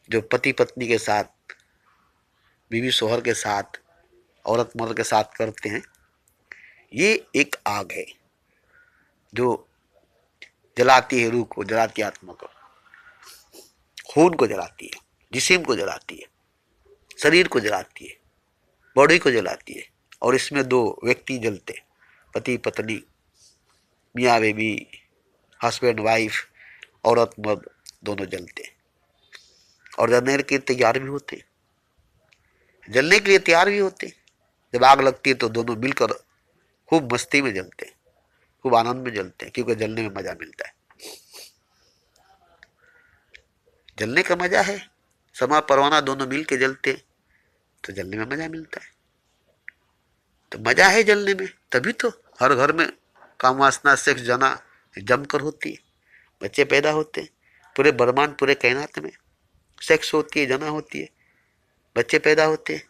जो पति पत्नी के साथ, बीवी शोहर के साथ, औरत मर्द के साथ करते हैं, ये एक आग है जो जलाती है रूह को, जलाती है आत्मा को, खून को जलाती है, जिस्म को जलाती है, शरीर को जलाती है, बॉडी को जलाती है। और इसमें दो व्यक्ति जलते, पति पत्नी, मियाँ बेबी, हस्बैंड वाइफ, औरत मर्द, दोनों जलते और जलने के तैयार भी होते, जलने के लिए तैयार भी होते। जब आग लगती है तो दोनों मिलकर खूब मस्ती में जलते, खूब आनंद में जलते हैं, क्योंकि जलने में मजा मिलता है। जलने का मजा है, समा परवाना दोनों मिल के जलते तो जलने में मजा मिलता है। तो मजा है जलने में, तभी तो हर घर में काम वासना सेक्स जना जमकर होती है, बच्चे पैदा होते हैं, पूरे ब्रह्मांड, पूरे कायनात में सेक्स होती है, जना होती है, बच्चे पैदा होते हैं।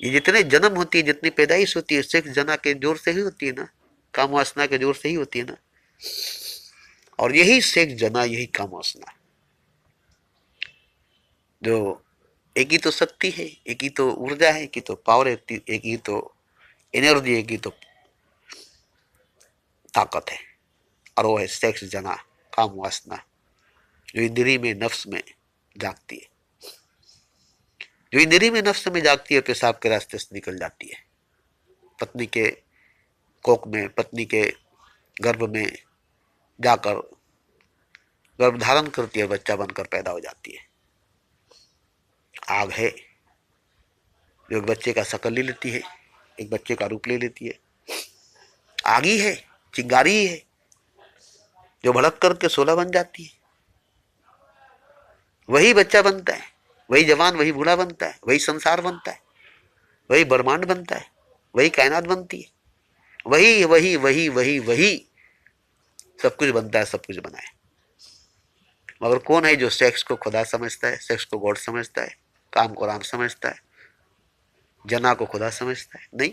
ये जितने जन्म होती है, जितनी पैदाइश होती है, सेक्स जना के जोर से ही होती है ना, काम वासना के जोर से ही होती है ना। और यही सेक्स जना, यही काम वासना, जो एक ही तो शक्ति है, एक ही तो ऊर्जा है, एक ही तो पावर है, एक ही तो एनर्जी एक ही तो ताकत है, और वो है सेक्स, जना, काम वासना, जो इंद्री में, नफ्स में जागती है। जो इंद्री में, नफ्स में जागती है, पेशाब के रास्ते से निकल जाती है, पत्नी के कोख में, पत्नी के गर्भ में जाकर गर्भ धारण करती है, बच्चा बनकर पैदा हो जाती है। आग है जो एक बच्चे का शकल ले लेती है, एक बच्चे का रूप ले लेती है। आग ही है, चिंगारी ही है, जो भड़क करके शोला बन जाती है। वही बच्चा बनता है, वही जवान, वही बूढ़ा बनता है, वही संसार बनता है, वही ब्रह्मांड बनता है, वही कायनात बनती है, वही वही वही वही वही सब कुछ बनता है, सब कुछ बना है। मगर कौन है जो सेक्स को खुदा समझता है, सेक्स को गॉड समझता है, काम को राम समझता है, जना को खुदा समझता है? नहीं,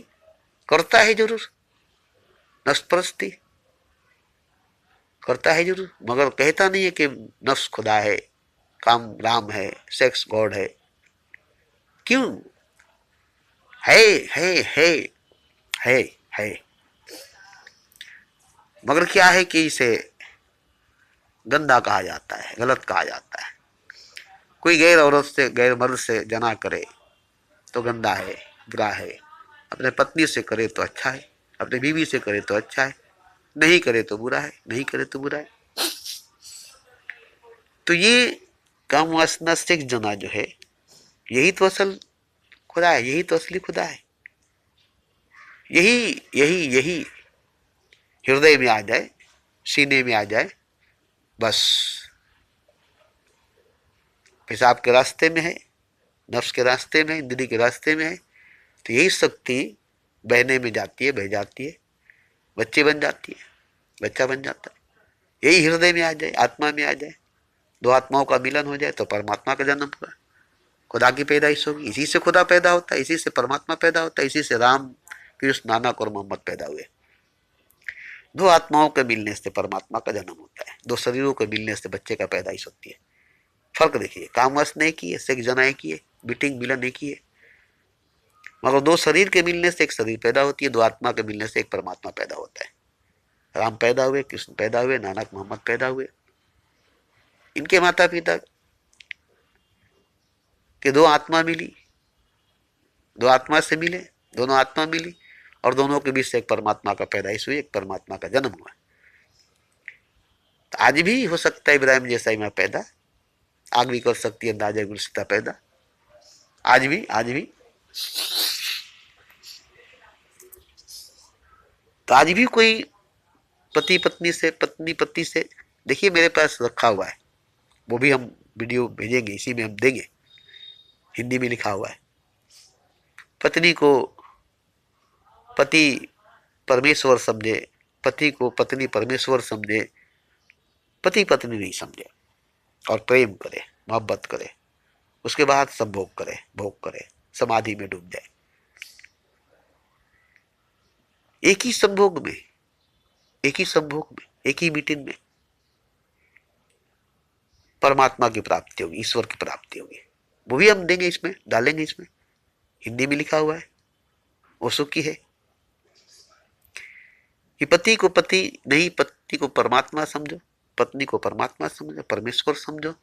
करता है जरूर, नफ्स परस्ती करता है जरूर, मगर कहता नहीं है कि नफ्स खुदा है, काम राम है, सेक्स गॉड है। क्यों? है है है है है, मगर क्या है कि इसे गंदा कहा जाता है, गलत कहा जाता है। कोई गैर औरत से, गैर मर्द से जना करे तो गंदा है, बुरा है। अपने पत्नी से करे तो अच्छा है, अपने बीवी से करे तो अच्छा है, नहीं करे तो बुरा है, नहीं करे तो बुरा है। तो ये काम वासना से जना जो है, यही तो असल खुदा है, यही तो असली खुदा है। यही यही यही हृदय में आ जाए, सीने में आ जाए, बस। पेशाब के रास्ते में है, नफ्स के रास्ते में, इंद्री के रास्ते में है, तो यही शक्ति बहने में जाती है, बह जाती है, बच्चे बन जाती है, बच्चा बन जाता है। यही हृदय में आ जाए, आत्मा में आ जाए, दो आत्माओं का मिलन हो जाए तो परमात्मा का जन्म हुआ, खुदा की पैदाइश होगी। इसी से खुदा पैदा होता है, इसी से परमात्मा पैदा होता है, इसी से राम, कृष्ण, नानक और मोहम्मद पैदा हुए। दो आत्माओं के मिलने से परमात्मा का जन्म होता है, दो शरीरों के मिलने से बच्चे का पैदाइश होती है। फर्क देखिए, कामवासना एक ही है, सेक्स जना एक ही है, बीटिंग मिलन एक ही है, मगर दो शरीर के मिलने से एक शरीर पैदा होती है, दो आत्मा के मिलने से एक परमात्मा पैदा होता है। राम पैदा हुए, कृष्ण पैदा हुए, नानक मोहम्मद पैदा हुए। इनके माता पिता के दो आत्मा मिली, दो आत्मा से मिले, दोनों आत्मा मिली, और दोनों के बीच से एक परमात्मा का पैदाइश हुई, एक परमात्मा का जन्म हुआ। तो आज भी हो सकता है इब्राहिम जैसा इमाम पैदा, आग भी कर सकती है अंदाजा गुलसिता पैदा, आज भी, आज भी। तो आज भी कोई पति पत्नी से, पत्नी पति से, देखिए मेरे पास रखा हुआ है, वो भी हम वीडियो भेजेंगे, इसी में हम देंगे, हिंदी में लिखा हुआ है। पत्नी को पति परमेश्वर समझे, पति को पत्नी परमेश्वर समझे, पति पत्नी नहीं समझे, और प्रेम करे, मोहब्बत करे, उसके बाद संभोग करे, भोग करे, समाधि में डूब जाए। एक ही संभोग में, एक ही संभोग में, एक ही मीटिंग में परमात्मा की प्राप्ति होगी, ईश्वर की प्राप्ति होगी। वो भी हम देंगे, इसमें डालेंगे, इसमें हिंदी में लिखा हुआ है, वो सुखी है कि पति को पति नहीं, पति को परमात्मा समझो, पत्नी को परमात्मा समझो, परमेश्वर समझो,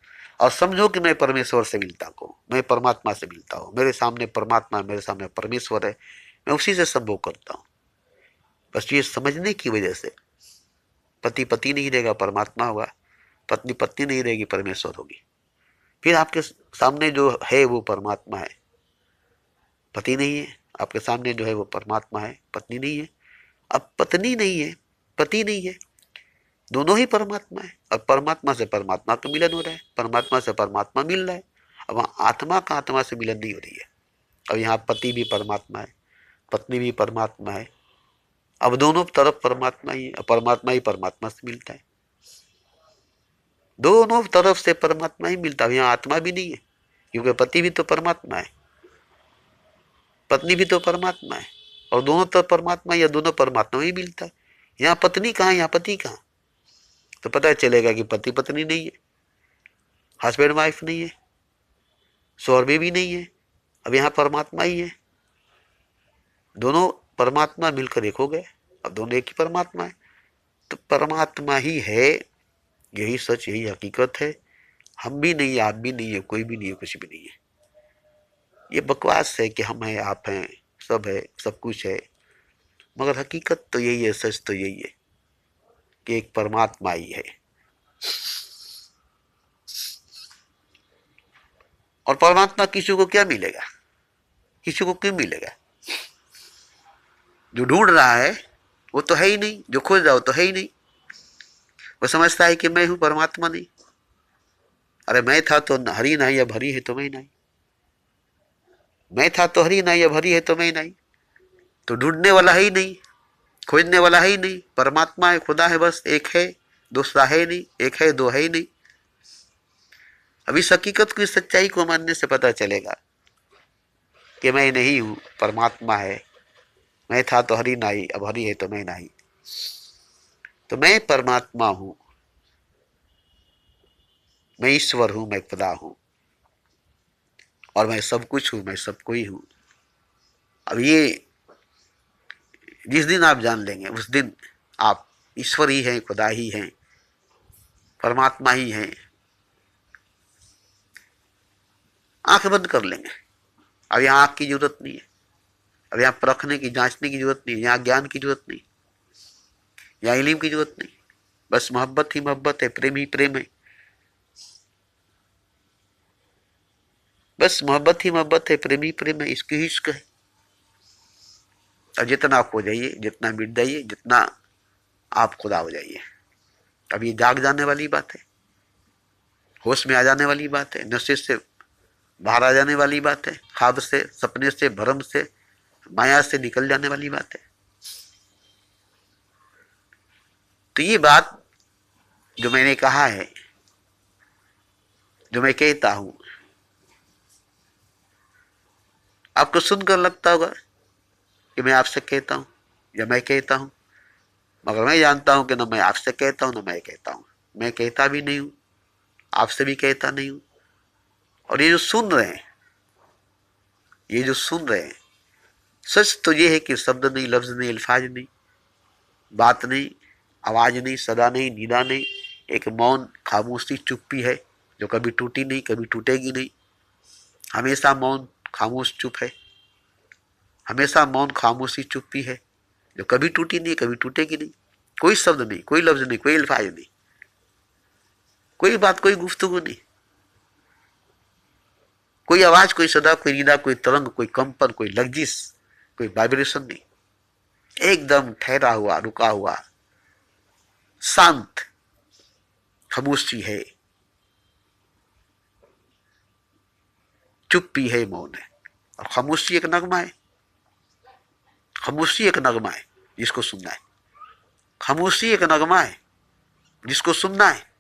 और समझो कि मैं परमेश्वर से मिलता हूँ, मैं परमात्मा से मिलता हूँ, मेरे सामने परमात्मा, मेरे सामने परमेश्वर है, मैं उसी से संभोग करता हूँ। बस ये समझने की वजह से पति पति नहीं रहेगा, परमात्मा होगा, पत्नी पत्नी नहीं रहेगी, परमेश्वर होगी। फिर आपके सामने जो है वो परमात्मा है, पति नहीं है। आपके सामने जो है वो परमात्मा है, पत्नी नहीं है। अब पत्नी नहीं है, पति नहीं है, दोनों ही परमात्मा है। अब परमात्मा से परमात्मा का मिलन हो रहा है, परमात्मा से परमात्मा मिल रहा है। अब वहाँ आत्मा का आत्मा से मिलन नहीं हो रही है। अब यहाँ पति भी परमात्मा है, पत्नी भी परमात्मा है, अब दोनों तरफ परमात्मा ही है, परमात्मा ही परमात्मा से मिलता है, दोनों तरफ से परमात्मा ही मिलता है। यहाँ आत्मा भी नहीं है, क्योंकि पति भी तो परमात्मा है, पत्नी भी तो परमात्मा है, और दोनों तरफ परमात्मा या दोनों परमात्मा ही मिलता है। यहाँ पत्नी कहाँ, यहाँ पति कहाँ? तो पता चलेगा कि पति पत्नी नहीं है, हस्बैंड वाइफ नहीं है, शौहर भी नहीं है, अब यहाँ परमात्मा ही है। दोनों परमात्मा मिलकर एक हो गए, अब दोनों एक ही परमात्मा है। तो परमात्मा ही है, यही सच, यही हकीकत है। हम भी नहीं, आप भी नहीं है, कोई भी नहीं है, कुछ भी नहीं है। ये बकवास है कि हम हैं, आप हैं, सब है, सब कुछ है, मगर हकीकत तो यही है, सच तो यही है कि एक परमात्मा ही है। और परमात्मा किसी को क्या मिलेगा, किसी को क्यों मिलेगा? जो ढूंढ रहा है वो तो है ही नहीं, जो खोज रहा हो तो है ही नहीं। वो समझता है कि मैं हूं, परमात्मा नहीं। अरे मैं था तो हरि नहीं, अब हरि है तो मैं नहीं। मैं था तो हरि नहीं, अब हरि है तो मैं नहीं। तो ढूंढने वाला है ही नहीं, खोजने वाला है ही नहीं। परमात्मा है, खुदा है, बस एक है, दूसरा है नहीं। एक है, दो है ही नहीं। अब इस हकीकत को, इस सच्चाई को मानने से पता चलेगा कि मैं नहीं हूं, परमात्मा है। मैं था तो हरि नहीं, अब हरि है तो मैं नहीं। तो मैं परमात्मा हूं, मैं ईश्वर हूं, मैं खुदा हूं, और मैं सब कुछ हूं, मैं सब कोई हूं। अब ये जिस दिन आप जान लेंगे, उस दिन आप ईश्वर ही हैं, खुदा ही हैं, परमात्मा ही हैं। आंख बंद कर लेंगे। अब यहाँ आंख की जरूरत नहीं है, अब यहाँ परखने की, जांचने की जरूरत नहीं है, यहाँ ज्ञान की जरूरत नहीं, यहाँ इल्म की जरूरत नहीं। बस मोहब्बत ही मोहब्बत है, प्रेम ही प्रेम है। बस मोहब्बत ही मोहब्बत है, प्रेम ही प्रेम है, इश्क ही इश्क है। और जितना आप हो जाइए, जितना मिट जाइए, जितना आप खुदा हो जाइए। अब ये जाग जाने वाली बात है, होश में आ जाने वाली बात है, नशे से बाहर आ जाने वाली बात है, ख्वाब से, सपने से, भ्रम से, माया से निकल जाने वाली बात है। तो ये बात जो मैंने कहा है, जो मैं कहता हूं, आपको सुनकर लगता होगा कि मैं आपसे कहता हूं या मैं कहता हूं, मगर मैं जानता हूं कि न मैं आपसे कहता हूं, न मैं कहता हूं। मैं कहता भी नहीं हूं, आपसे भी कहता नहीं हूं। और ये जो सुन रहे हैं, ये जो सुन रहे हैं, सच तो ये है कि शब्द नहीं, लफ्ज नहीं, अल्फाज नहीं, बात नहीं, आवाज नहीं, सदा नहीं, निदा नहीं, एक मौन, खामोशी, चुप्पी है जो कभी टूटी नहीं, कभी टूटेगी नहीं। हमेशा मौन, खामोश, चुप है। हमेशा मौन, खामोशी, चुप्पी है जो कभी टूटी नहीं, कभी टूटेगी नहीं। कोई शब्द नहीं, कोई लफ्ज नहीं, कोई अल्फाज नहीं, कोई बात, कोई गुफ्तगू नहीं, कोई आवाज, कोई सदा, कोई निदा, कोई तरंग, कोई कंपन, कोई लग्जिश, कोई वाइब्रेशन नहीं। एकदम ठहरा हुआ, रुका हुआ, शांत खामोशी है, चुप्पी है, मौन है। और खामोशी एक नगमा है, खामोशी एक नगमा है जिसको सुनना है। खामोशी एक नगमा है जिसको सुनना है।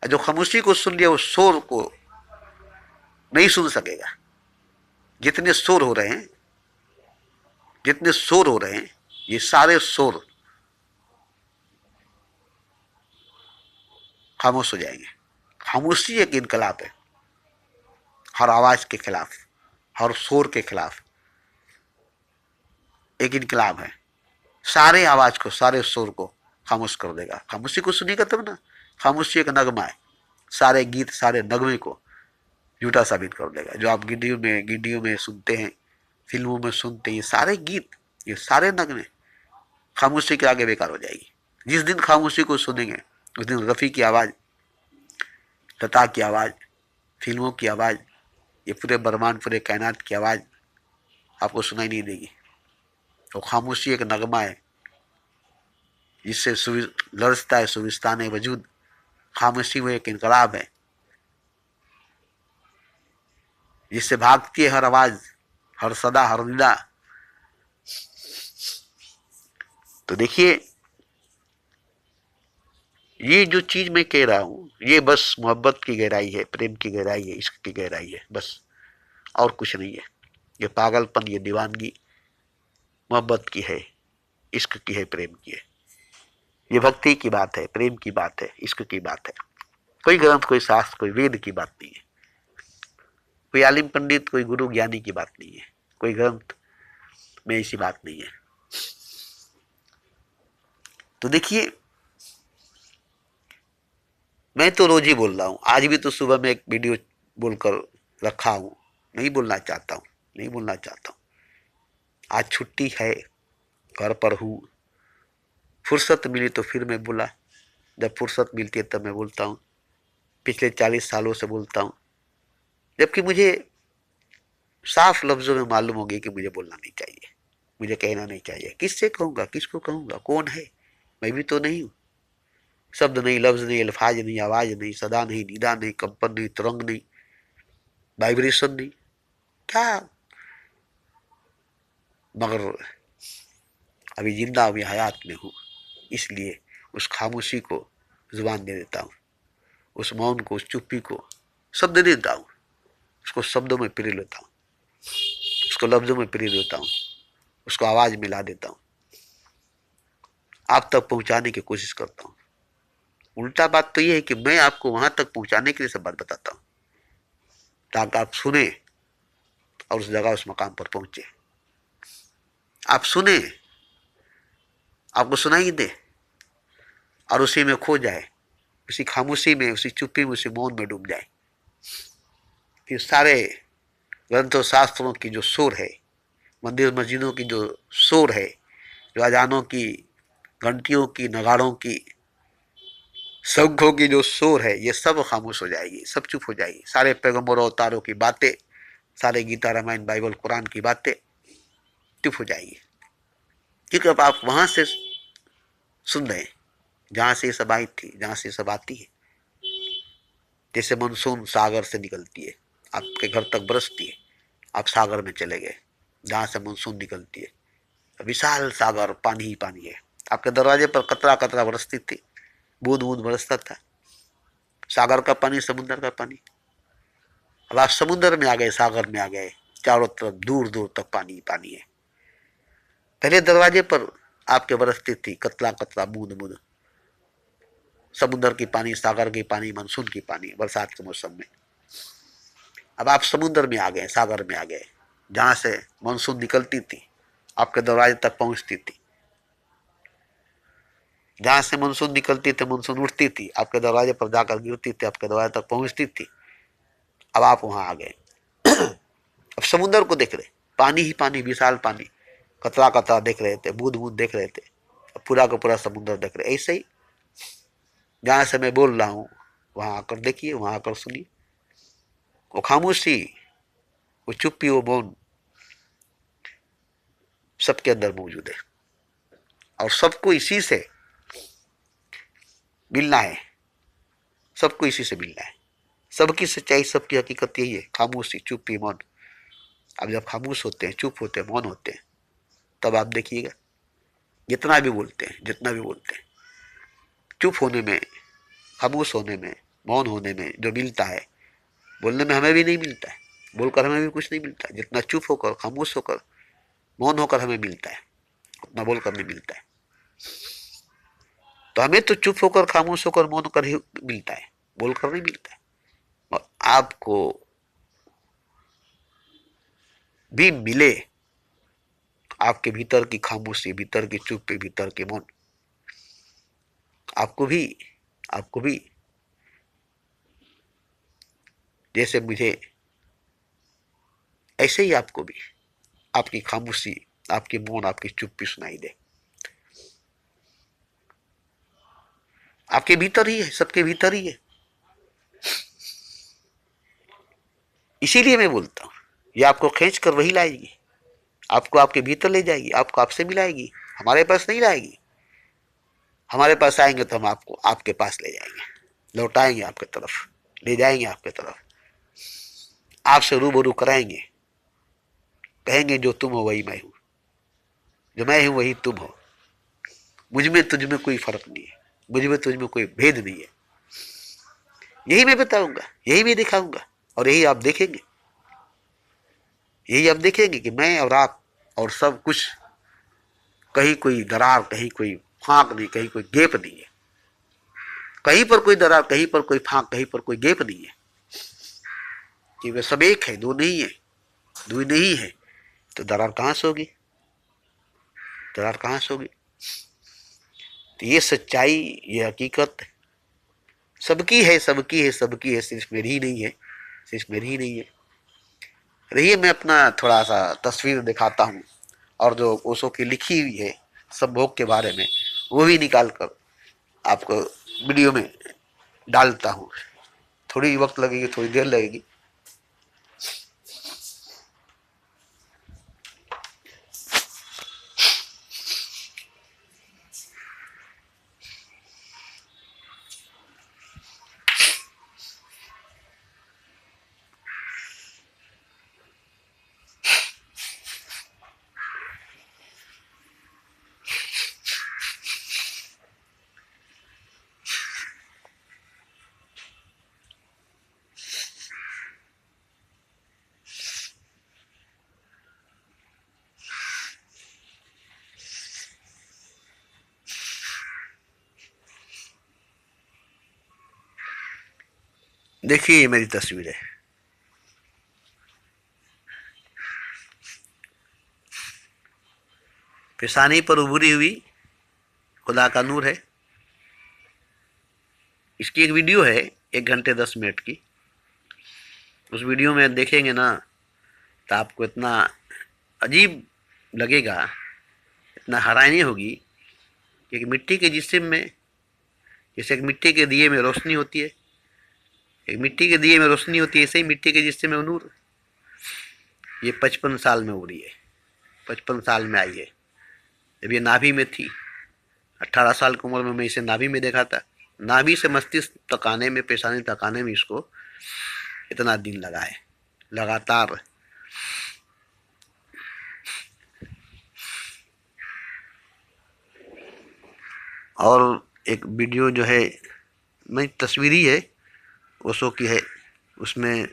जो खामोशी को सुन लिया वो शोर को नहीं सुन सकेगा। जितने शोर हो रहे हैं, जितने शोर हो रहे हैं, ये सारे शोर खामोश हो जाएंगे। खामोशी एक इनकलाब है, हर आवाज के खिलाफ, हर शोर के खिलाफ एक इनकलाब है। सारे आवाज को, सारे शोर को खामोश कर देगा। खामोशी को सुनिएगा तब ना। खामोशी एक नगमा है, सारे गीत, सारे नगमे को झूठा साबित कर देगा। जो आप गिड्डियों में सुनते हैं, फिल्मों में सुनते हैं, ये सारे गीत, ये सारे नगमे खामोशी के आगे बेकार हो जाएगी। जिस दिन खामोशी को सुनेंगे, उस दिन रफ़ी की आवाज़, लता की आवाज़, फिल्मों की आवाज़, ये पूरे ब्रह्मांड, पूरे कायनात की आवाज़ आपको सुनाई नहीं देगी। तो खामोशी एक नगमा है जिससे लरजता है सुविस्तान वजूद। खामोशी वो एक इनकलाब है जिससे भागती है हर आवाज, हर सदा, हर निदा। तो देखिए, ये जो चीज मैं कह रहा हूं, ये बस मोहब्बत की गहराई है, प्रेम की गहराई है, इश्क की गहराई है, बस और कुछ नहीं है। ये पागलपन, ये दीवानगी मोहब्बत की है, इश्क की है, प्रेम की है। ये भक्ति की बात है, प्रेम की बात है, इश्क की बात है। कोई ग्रंथ, कोई शास्त्र, कोई वेद की बात नहीं है। कोई आलिम पंडित, कोई गुरु ज्ञानी की बात नहीं है। कोई ग्रंथ में ऐसी बात नहीं है। तो देखिए, मैं तो रोज ही बोल रहा हूँ, आज भी तो सुबह में एक वीडियो बोलकर रखा हूँ, नहीं बोलना चाहता हूँ, नहीं बोलना चाहता हूँ। आज छुट्टी है, घर पर हूँ, फुर्सत मिली तो फिर मैं बोला, जब फुर्सत मिलती है तब मैं बोलता हूँ। पिछले 40 सालों से बोलता हूँ, जबकि मुझे साफ लफ्जों में मालूम हो गया कि मुझे बोलना नहीं चाहिए, मुझे कहना नहीं चाहिए। किससे कहूँगा, किसको कहूँगा, कौन है, मैं भी तो नहीं हूँ। शब्द नहीं, लफ्ज नहीं, अल्फाज नहीं, आवाज नहीं, सदा नहीं, निदा नहीं, कंपन नहीं, तरंग नहीं, वाइब्रेशन नहीं, क्या। मगर अभी जिंदा, अभी हयात में हूँ, इसलिए उस खामोशी को जुबान दे देता हूँ, उस मौन को, उस चुप्पी को शब्द दे देता हूँ, उसको शब्दों में पिरो लेता हूँ, उसको लफ्जों में पिरो लेता हूँ, उसको आवाज मिला देता हूँ, आप तक पहुंचाने की कोशिश करता हूँ। उल्टा बात तो यह है कि मैं आपको वहां तक पहुंचाने के लिए सब बात बताता हूँ, ताकि आप सुने और उस जगह, उस मकाम पर पहुंचे। आप सुने, आपको सुनाई दे और उसी में खो जाए, उसी खामोशी में, उसी चुप्पी में, उसी मौन में डूब जाए। फिर सारे ग्रंथों शास्त्रों की जो शोर है, मंदिर मस्जिदों की जो शोर है, जो अजानों की, घंटियों की, नगाड़ों की, शंखों की जो शोर है, ये सब खामोश हो जाएगी, सब चुप हो जाएगी। सारे पैगंबरों अवतारों की बातें, सारे गीता, रामायण, बाइबल, कुरान की बातें चुप हो जाएगी, क्योंकि अब आप वहां से सुन रहे हैं जहां से ये सब आई थी, जहां से ये सब आती है। जैसे मानसून सागर से निकलती है, आपके घर तक बरसती है, आप सागर में चले गए, जहां से मानसून निकलती है, विशाल सागर, पानी ही पानी है। आपके दरवाजे पर कतरा कतरा बरसती थी, बूंद बूंद बरसता था, सागर का पानी, समुद्र का पानी। अब आप समुद्र में आ गए, सागर में आ गए, चारों तरफ दूर दूर तक पानी ही पानी है। पहले दरवाजे पर आपके बरसती थी कतरा कतरा बूंद बूंद, समुद्र की पानी, सागर की पानी, मानसून की पानी, बरसात के मौसम में। अब आप समुद्र में आ गए, सागर में आ गए, जहां से मानसून निकलती थी, आपके दरवाजे तक पहुंचती थी। जहां से मानसून निकलती थी, मानसून उठती थी, आपके दरवाजे पर जाकर गिरती थी, आपके दरवाजे तक पहुंचती थी। अब आप वहां आ गए, अब समुद्र को देख रहे, पानी ही पानी, विशाल पानी, कतरा कतरा देख रहे थे, बूंद बूंद देख रहे थे, अब पूरा का पूरा समुद्र देख रहे। ऐसे ही जहां से मैं बोल रहा हूं, वहां आकर देखिए, वहां आकर सुनिए। वो खामोशी, वो चुप्पी, वो मौन सबके अंदर मौजूद है, और सबको इसी से मिलना है, सबको इसी से मिलना है। सबकी सच्चाई, सबकी हकीकत यही है, खामोशी, चुप्पी, मौन। अब जब खामोश होते हैं, चुप होते हैं, मौन होते हैं, तब आप देखिएगा, जितना भी बोलते हैं, जितना भी बोलते हैं, चुप होने में, खामोश होने में, मौन होने में जो मिलता है, बोलने में हमें भी नहीं मिलता है, बोलकर हमें भी कुछ नहीं मिलता है। जितना चुप होकर, खामोश होकर, मौन होकर हमें मिलता है, उतना बोलकर नहीं मिलता है। तो हमें तो चुप होकर, खामोश होकर, मौन होकर ही मिलता है, बोलकर नहीं मिलता है। और आपको भी मिले, आपके भीतर की खामोशी, भीतर की चुप्पी, भीतर के मौन, आपको भी, आपको भी जैसे मुझे, ऐसे ही आपको भी आपकी खामोशी, आपकी मौन, आपकी चुप्पी सुनाई दे। आपके भीतर ही है, सबके भीतर ही है। इसीलिए मैं बोलता हूं, ये आपको खींच कर वही लाएगी, आपको आपके भीतर ले जाएगी, आपको आपसे मिलाएगी, हमारे पास नहीं लाएगी। हमारे पास आएंगे तो हम आपको आपके पास ले जाएंगे, लौटाएंगे आपके तरफ, ले जाएंगे आपके तरफ, आपसे रूबरू कराएंगे, कहेंगे जो तुम हो वही मैं हूं, जो मैं हूं वही तुम हो, मुझ में तुझ में कोई फर्क नहीं है, मुझ में तुझ में कोई भेद नहीं है। यही मैं बताऊंगा, यही मैं दिखाऊंगा, और यही आप देखेंगे, यही आप देखेंगे कि मैं और आप और सब कुछ, कहीं कोई दरार, कहीं कोई फांक नहीं, कहीं कोई गैप नहीं है, कहीं पर कोई दरार, कहीं पर कोई फांक, कहीं पर कोई गैप नहीं है, कि वे सब एक है, दो नहीं है, दो नहीं है, तो दरार कहां से होगी, दरार कहां से होगी। तो ये सच्चाई, ये हकीकत सबकी है, सबकी है, सबकी है, सिर्फ मेरी ही नहीं है, सिर्फ मेरी ही नहीं है। रहिए मैं अपना थोड़ा सा तस्वीर दिखाता हूँ, और जो ओशो की लिखी हुई है संभोग के बारे में वो भी निकाल कर आपको वीडियो में डालता हूँ। थोड़ी वक्त लगेगी, थोड़ी देर लगेगी। देखिए ये मेरी तस्वीर है। पेशानी पर उभरी हुई खुदा का नूर है। इसकी एक वीडियो है 1 घंटे 10 मिनट की। उस वीडियो में देखेंगे ना तो आपको इतना अजीब लगेगा, इतना हैरानी होगी कि एक मिट्टी के जिस्म में, जैसे एक मिट्टी के दिए में रोशनी होती है, एक मिट्टी के दिए में रोशनी होती है, ऐसे ही मिट्टी के जिस्म में नूर। ये 55 साल में उड़ी है, 55 साल में आई है। जब ये नाभि में थी, 18 साल की उम्र में मैं इसे नाभि में देखा था। नाभि से मस्तिष्क तक आने में, पेशानी तक आने में इसको इतना दिन लगा है लगातार। और एक वीडियो जो है, मैं तस्वीरी है, ओशो की है, उसमें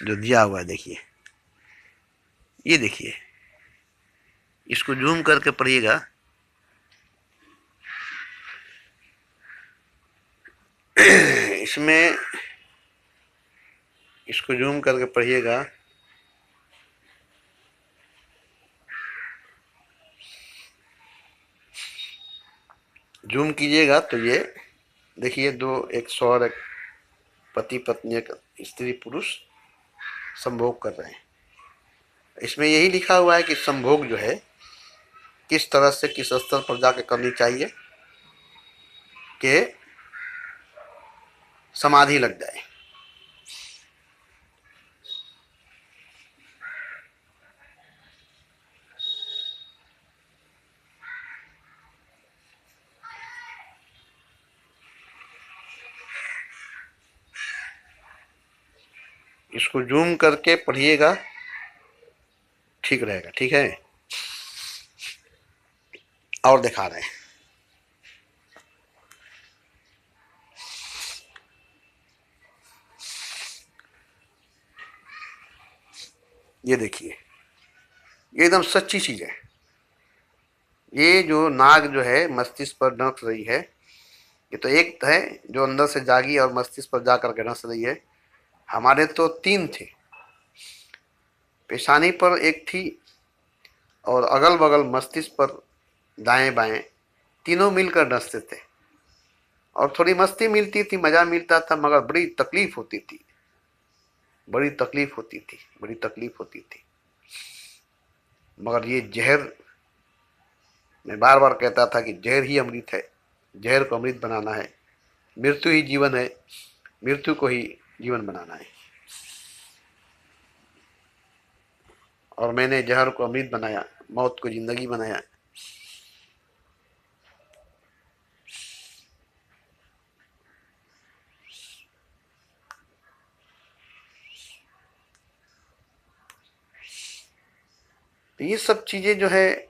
जो दिया हुआ है देखिए, ये देखिए, इसको जूम करके पढ़िएगा। इसमें इसको जूम करके पढ़िएगा। जूम कीजिएगा तो ये देखिए, दो, एक स्वर, एक पति पत्नी, एक स्त्री पुरुष संभोग कर रहे हैं। इसमें यही लिखा हुआ है कि संभोग जो है किस तरह से, किस स्तर पर जाके करनी चाहिए कि समाधि लग जाए। इसको जूम करके पढ़िएगा, ठीक रहेगा। ठीक है, और दिखा रहे हैं। ये देखिए, ये एकदम सच्ची चीज है। ये जो नाग जो है मस्तिष्क पर डस रही है, ये तो एक है जो अंदर से जागी और मस्तिष्क पर जाकर के डस रही है। हमारे तो 3 थे। पेशानी पर एक थी, और अगल बगल मस्तिष्क पर दाएं बाएं तीनों मिलकर डसते थे। और थोड़ी मस्ती मिलती थी, मजा मिलता था, मगर बड़ी तकलीफ होती थी, बड़ी तकलीफ होती थी, बड़ी तकलीफ होती थी। मगर ये जहर, मैं बार बार कहता था कि जहर ही अमृत है, जहर को अमृत बनाना है। मृत्यु ही जीवन है, मृत्यु को ही जीवन बनाना है। और मैंने जहर को अमृत बनाया, मौत को जिंदगी बनाया। तो ये सब चीज़ें जो है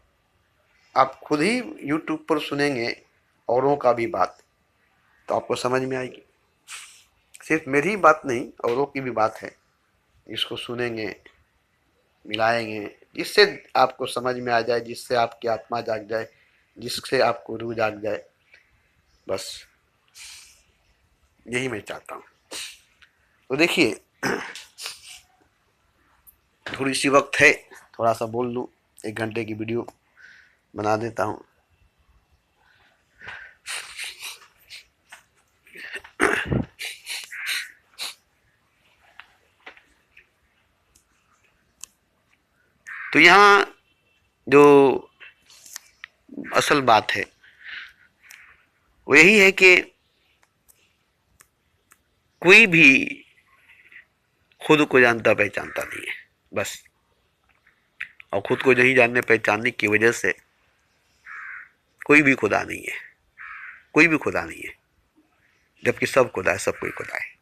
आप खुद ही यूट्यूब पर सुनेंगे औरों का भी बात, तो आपको समझ में आएगी। सिर्फ मेरी ही बात नहीं, औरों की भी बात है। इसको सुनेंगे, मिलाएंगे, जिससे आपको समझ में आ जाए, जिससे आपकी आत्मा जाग जाए, जिससे आपको रूह जाग जाए। बस यही मैं चाहता हूँ। तो देखिए, थोड़ी सी वक्त है, थोड़ा सा बोल लूँ, 1 घंटे की वीडियो बना देता हूँ। तो यहाँ जो असल बात है वो यही है कि कोई भी खुद को जानता पहचानता नहीं है, बस। और खुद को नहीं जानने पहचानने की वजह से कोई भी खुदा नहीं है, कोई भी खुदा नहीं है, जबकि सब खुदा है, सब कोई खुदा है।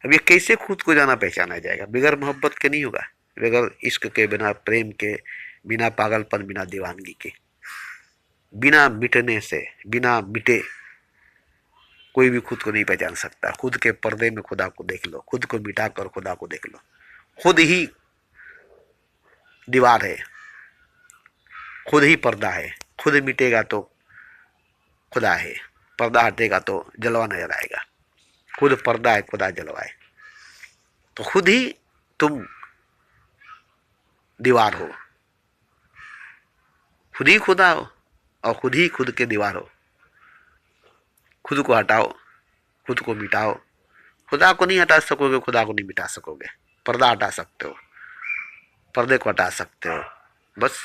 अब ये कैसे खुद को जाना पहचाना जाएगा? बगैर मोहब्बत के नहीं होगा, बगैर इश्क के, बिना प्रेम के, बिना पागलपन, बिना दीवानगी के, बिना मिटने से, बिना मिटे कोई भी खुद को नहीं पहचान सकता। खुद के पर्दे में खुदा को देख लो, खुद को मिटा कर खुदा को देख लो। खुद ही दीवार है, खुद ही पर्दा है। खुद मिटेगा तो खुदा है, पर्दा हटेगा तो जलवा नजर आएगा। खुद पर्दा है, खुदा जलवा है। तो खुद ही तुम दीवार हो, खुद ही खुदा हो और खुद ही खुद के दीवार हो। खुद को हटाओ, खुद को मिटाओ। खुदा को नहीं हटा सकोगे, खुदा को नहीं मिटा सकोगे। पर्दा हटा सकते हो, पर्दे को हटा सकते हो, बस।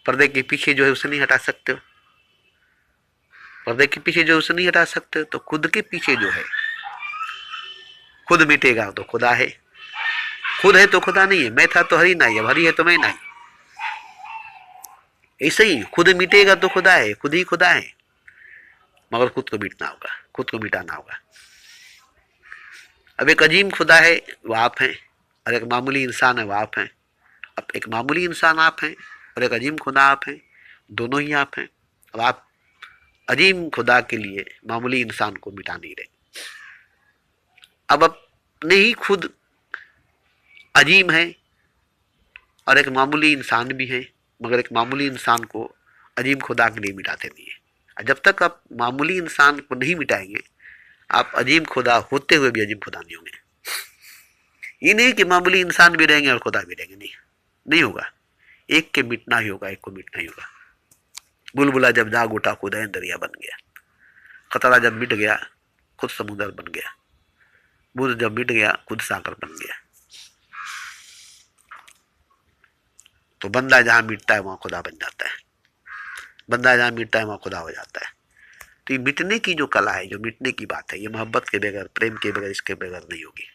पर्दे के पीछे जो है उसे नहीं हटा सकते हो, पर्दे के पीछे जो उसे नहीं हटा सकते हो। तो खुद के पीछे जो है, खुद मिटेगा तो खुदा है, खुद है तो खुदा नहीं है। मैं था तो हरी नहीं, अब हरी है तो मैं नहीं। ऐसे ही खुद मिटेगा तो खुदा है, खुद ही खुदा है, मगर खुद को मिटना होगा, खुद को मिटाना होगा। अब एक अजीम खुदा है, वो आप हैं, और एक मामूली इंसान है, वो आप हैं। अब एक मामूली इंसान आप हैं और एक अजीम खुदा आप हैं, दोनों ही आप हैं। अब आप अजीम खुदा के लिए मामूली इंसान को मिटा नहीं रहे। अब अपने ही खुद अजीम है और एक मामूली इंसान भी है, मगर एक मामूली इंसान को अजीम खुदा के लिए मिटाते नहीं है। जब तक आप मामूली इंसान को नहीं मिटाएंगे, आप अजीम खुदा होते हुए भी अजीम खुदा नहीं होंगे। ये नहीं कि मामूली इंसान भी रहेंगे और खुदा भी रहेंगे, नहीं, नहीं होगा। एक के मिटना ही होगा, एक को मिटना ही होगा। बुलबुला जब जाग उठा खुद दरिया बन गया, कतरा जब मिट गया खुद समुद्र बन गया, बुध जब मिट गया खुद सागर बन गया। तो बंदा जहां मिटता है वहां खुदा बन जाता है, बंदा जहां मिटता है वहां खुदा हो जाता है। तो ये मिटने की जो कला है, जो मिटने की बात है, ये मोहब्बत के बगैर, प्रेम के बगैर, इसके बगैर नहीं होगी।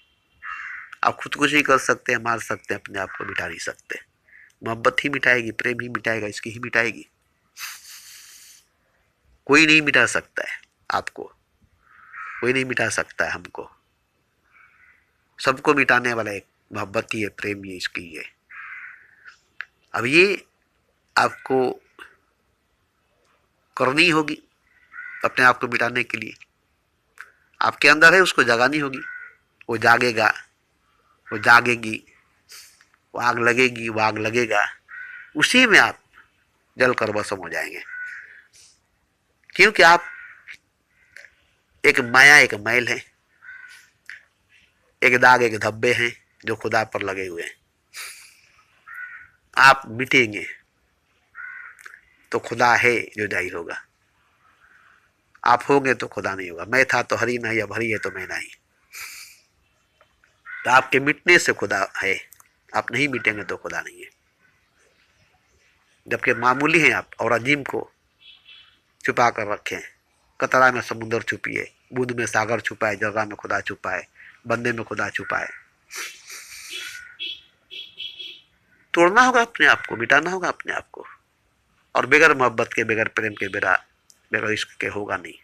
आप खुद कुछ ही कर सकते हैं, मार सकते हैं, अपने आप को मिटा नहीं सकते। मोहब्बत ही मिटाएगी, प्रेम ही मिटाएगा, इसकी ही मिटाएगी। कोई नहीं मिटा सकता है आपको, कोई नहीं मिटा सकता है हमको। सबको मिटाने वाला एक मोहब्बत ही है, प्रेम ही इसकी है। अब ये आपको करनी होगी अपने आप को मिटाने के लिए। आपके अंदर है, उसको जगानी होगी। वो जागेगा, वो जागेगी, वो आग लगेगी, वो आग लगेगा। उसी में आप जलकर भस्म हो जाएंगे, क्योंकि आप एक माया, एक मैल है, एक दाग, एक धब्बे हैं जो खुदा पर लगे हुए हैं। आप मिटेंगे तो खुदा है जो जाहिर होगा। आप होंगे तो खुदा नहीं होगा। मैं था तो हरी नहीं, अब हरी है तो मैं नहीं। तो आपके मिटने से खुदा है, आप नहीं मिटेंगे तो खुदा नहीं है। जबकि मामूली हैं आप और अजीम को छुपा कर रखें। कतरा में समुद्र छुपी है, बूंद में सागर छुपा है, जर्रा में खुदा छुपा है, बंदे में खुदा छुपा है। तोड़ना होगा अपने आप को, मिटाना होगा अपने आप को। और बगैर मोहब्बत के, बगैर प्रेम के, बगैर इश्क के होगा नहीं,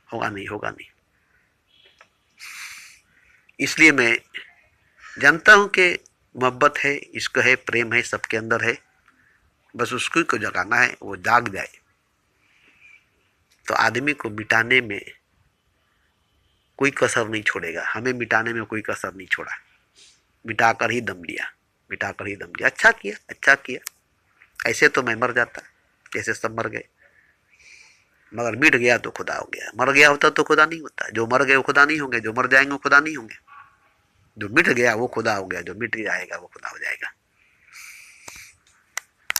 होगा नहीं, होगा नहीं। इसलिए मैं जानता हूं कि मोहब्बत है, इश्क है, प्रेम है, सबके अंदर है। बस उसको को जगाना है, वो जाग जाए तो आदमी को मिटाने में कोई कसर नहीं छोड़ेगा। हमें मिटाने में कोई कसर नहीं छोड़ा, मिटाकर ही दम लिया, मिटाकर ही दम लिया। अच्छा किया, अच्छा किया। ऐसे तो मैं मर जाता, जैसे सब मर गए, मगर मिट गया तो खुदा हो गया। मर गया होता तो खुदा नहीं होता। जो मर गए वो खुदा नहीं होंगे, जो मर जाएंगे वो खुदा नहीं होंगे। जो मिट गया वो खुदा हो गया, जो मिट जाएगा वो खुदा हो जाएगा।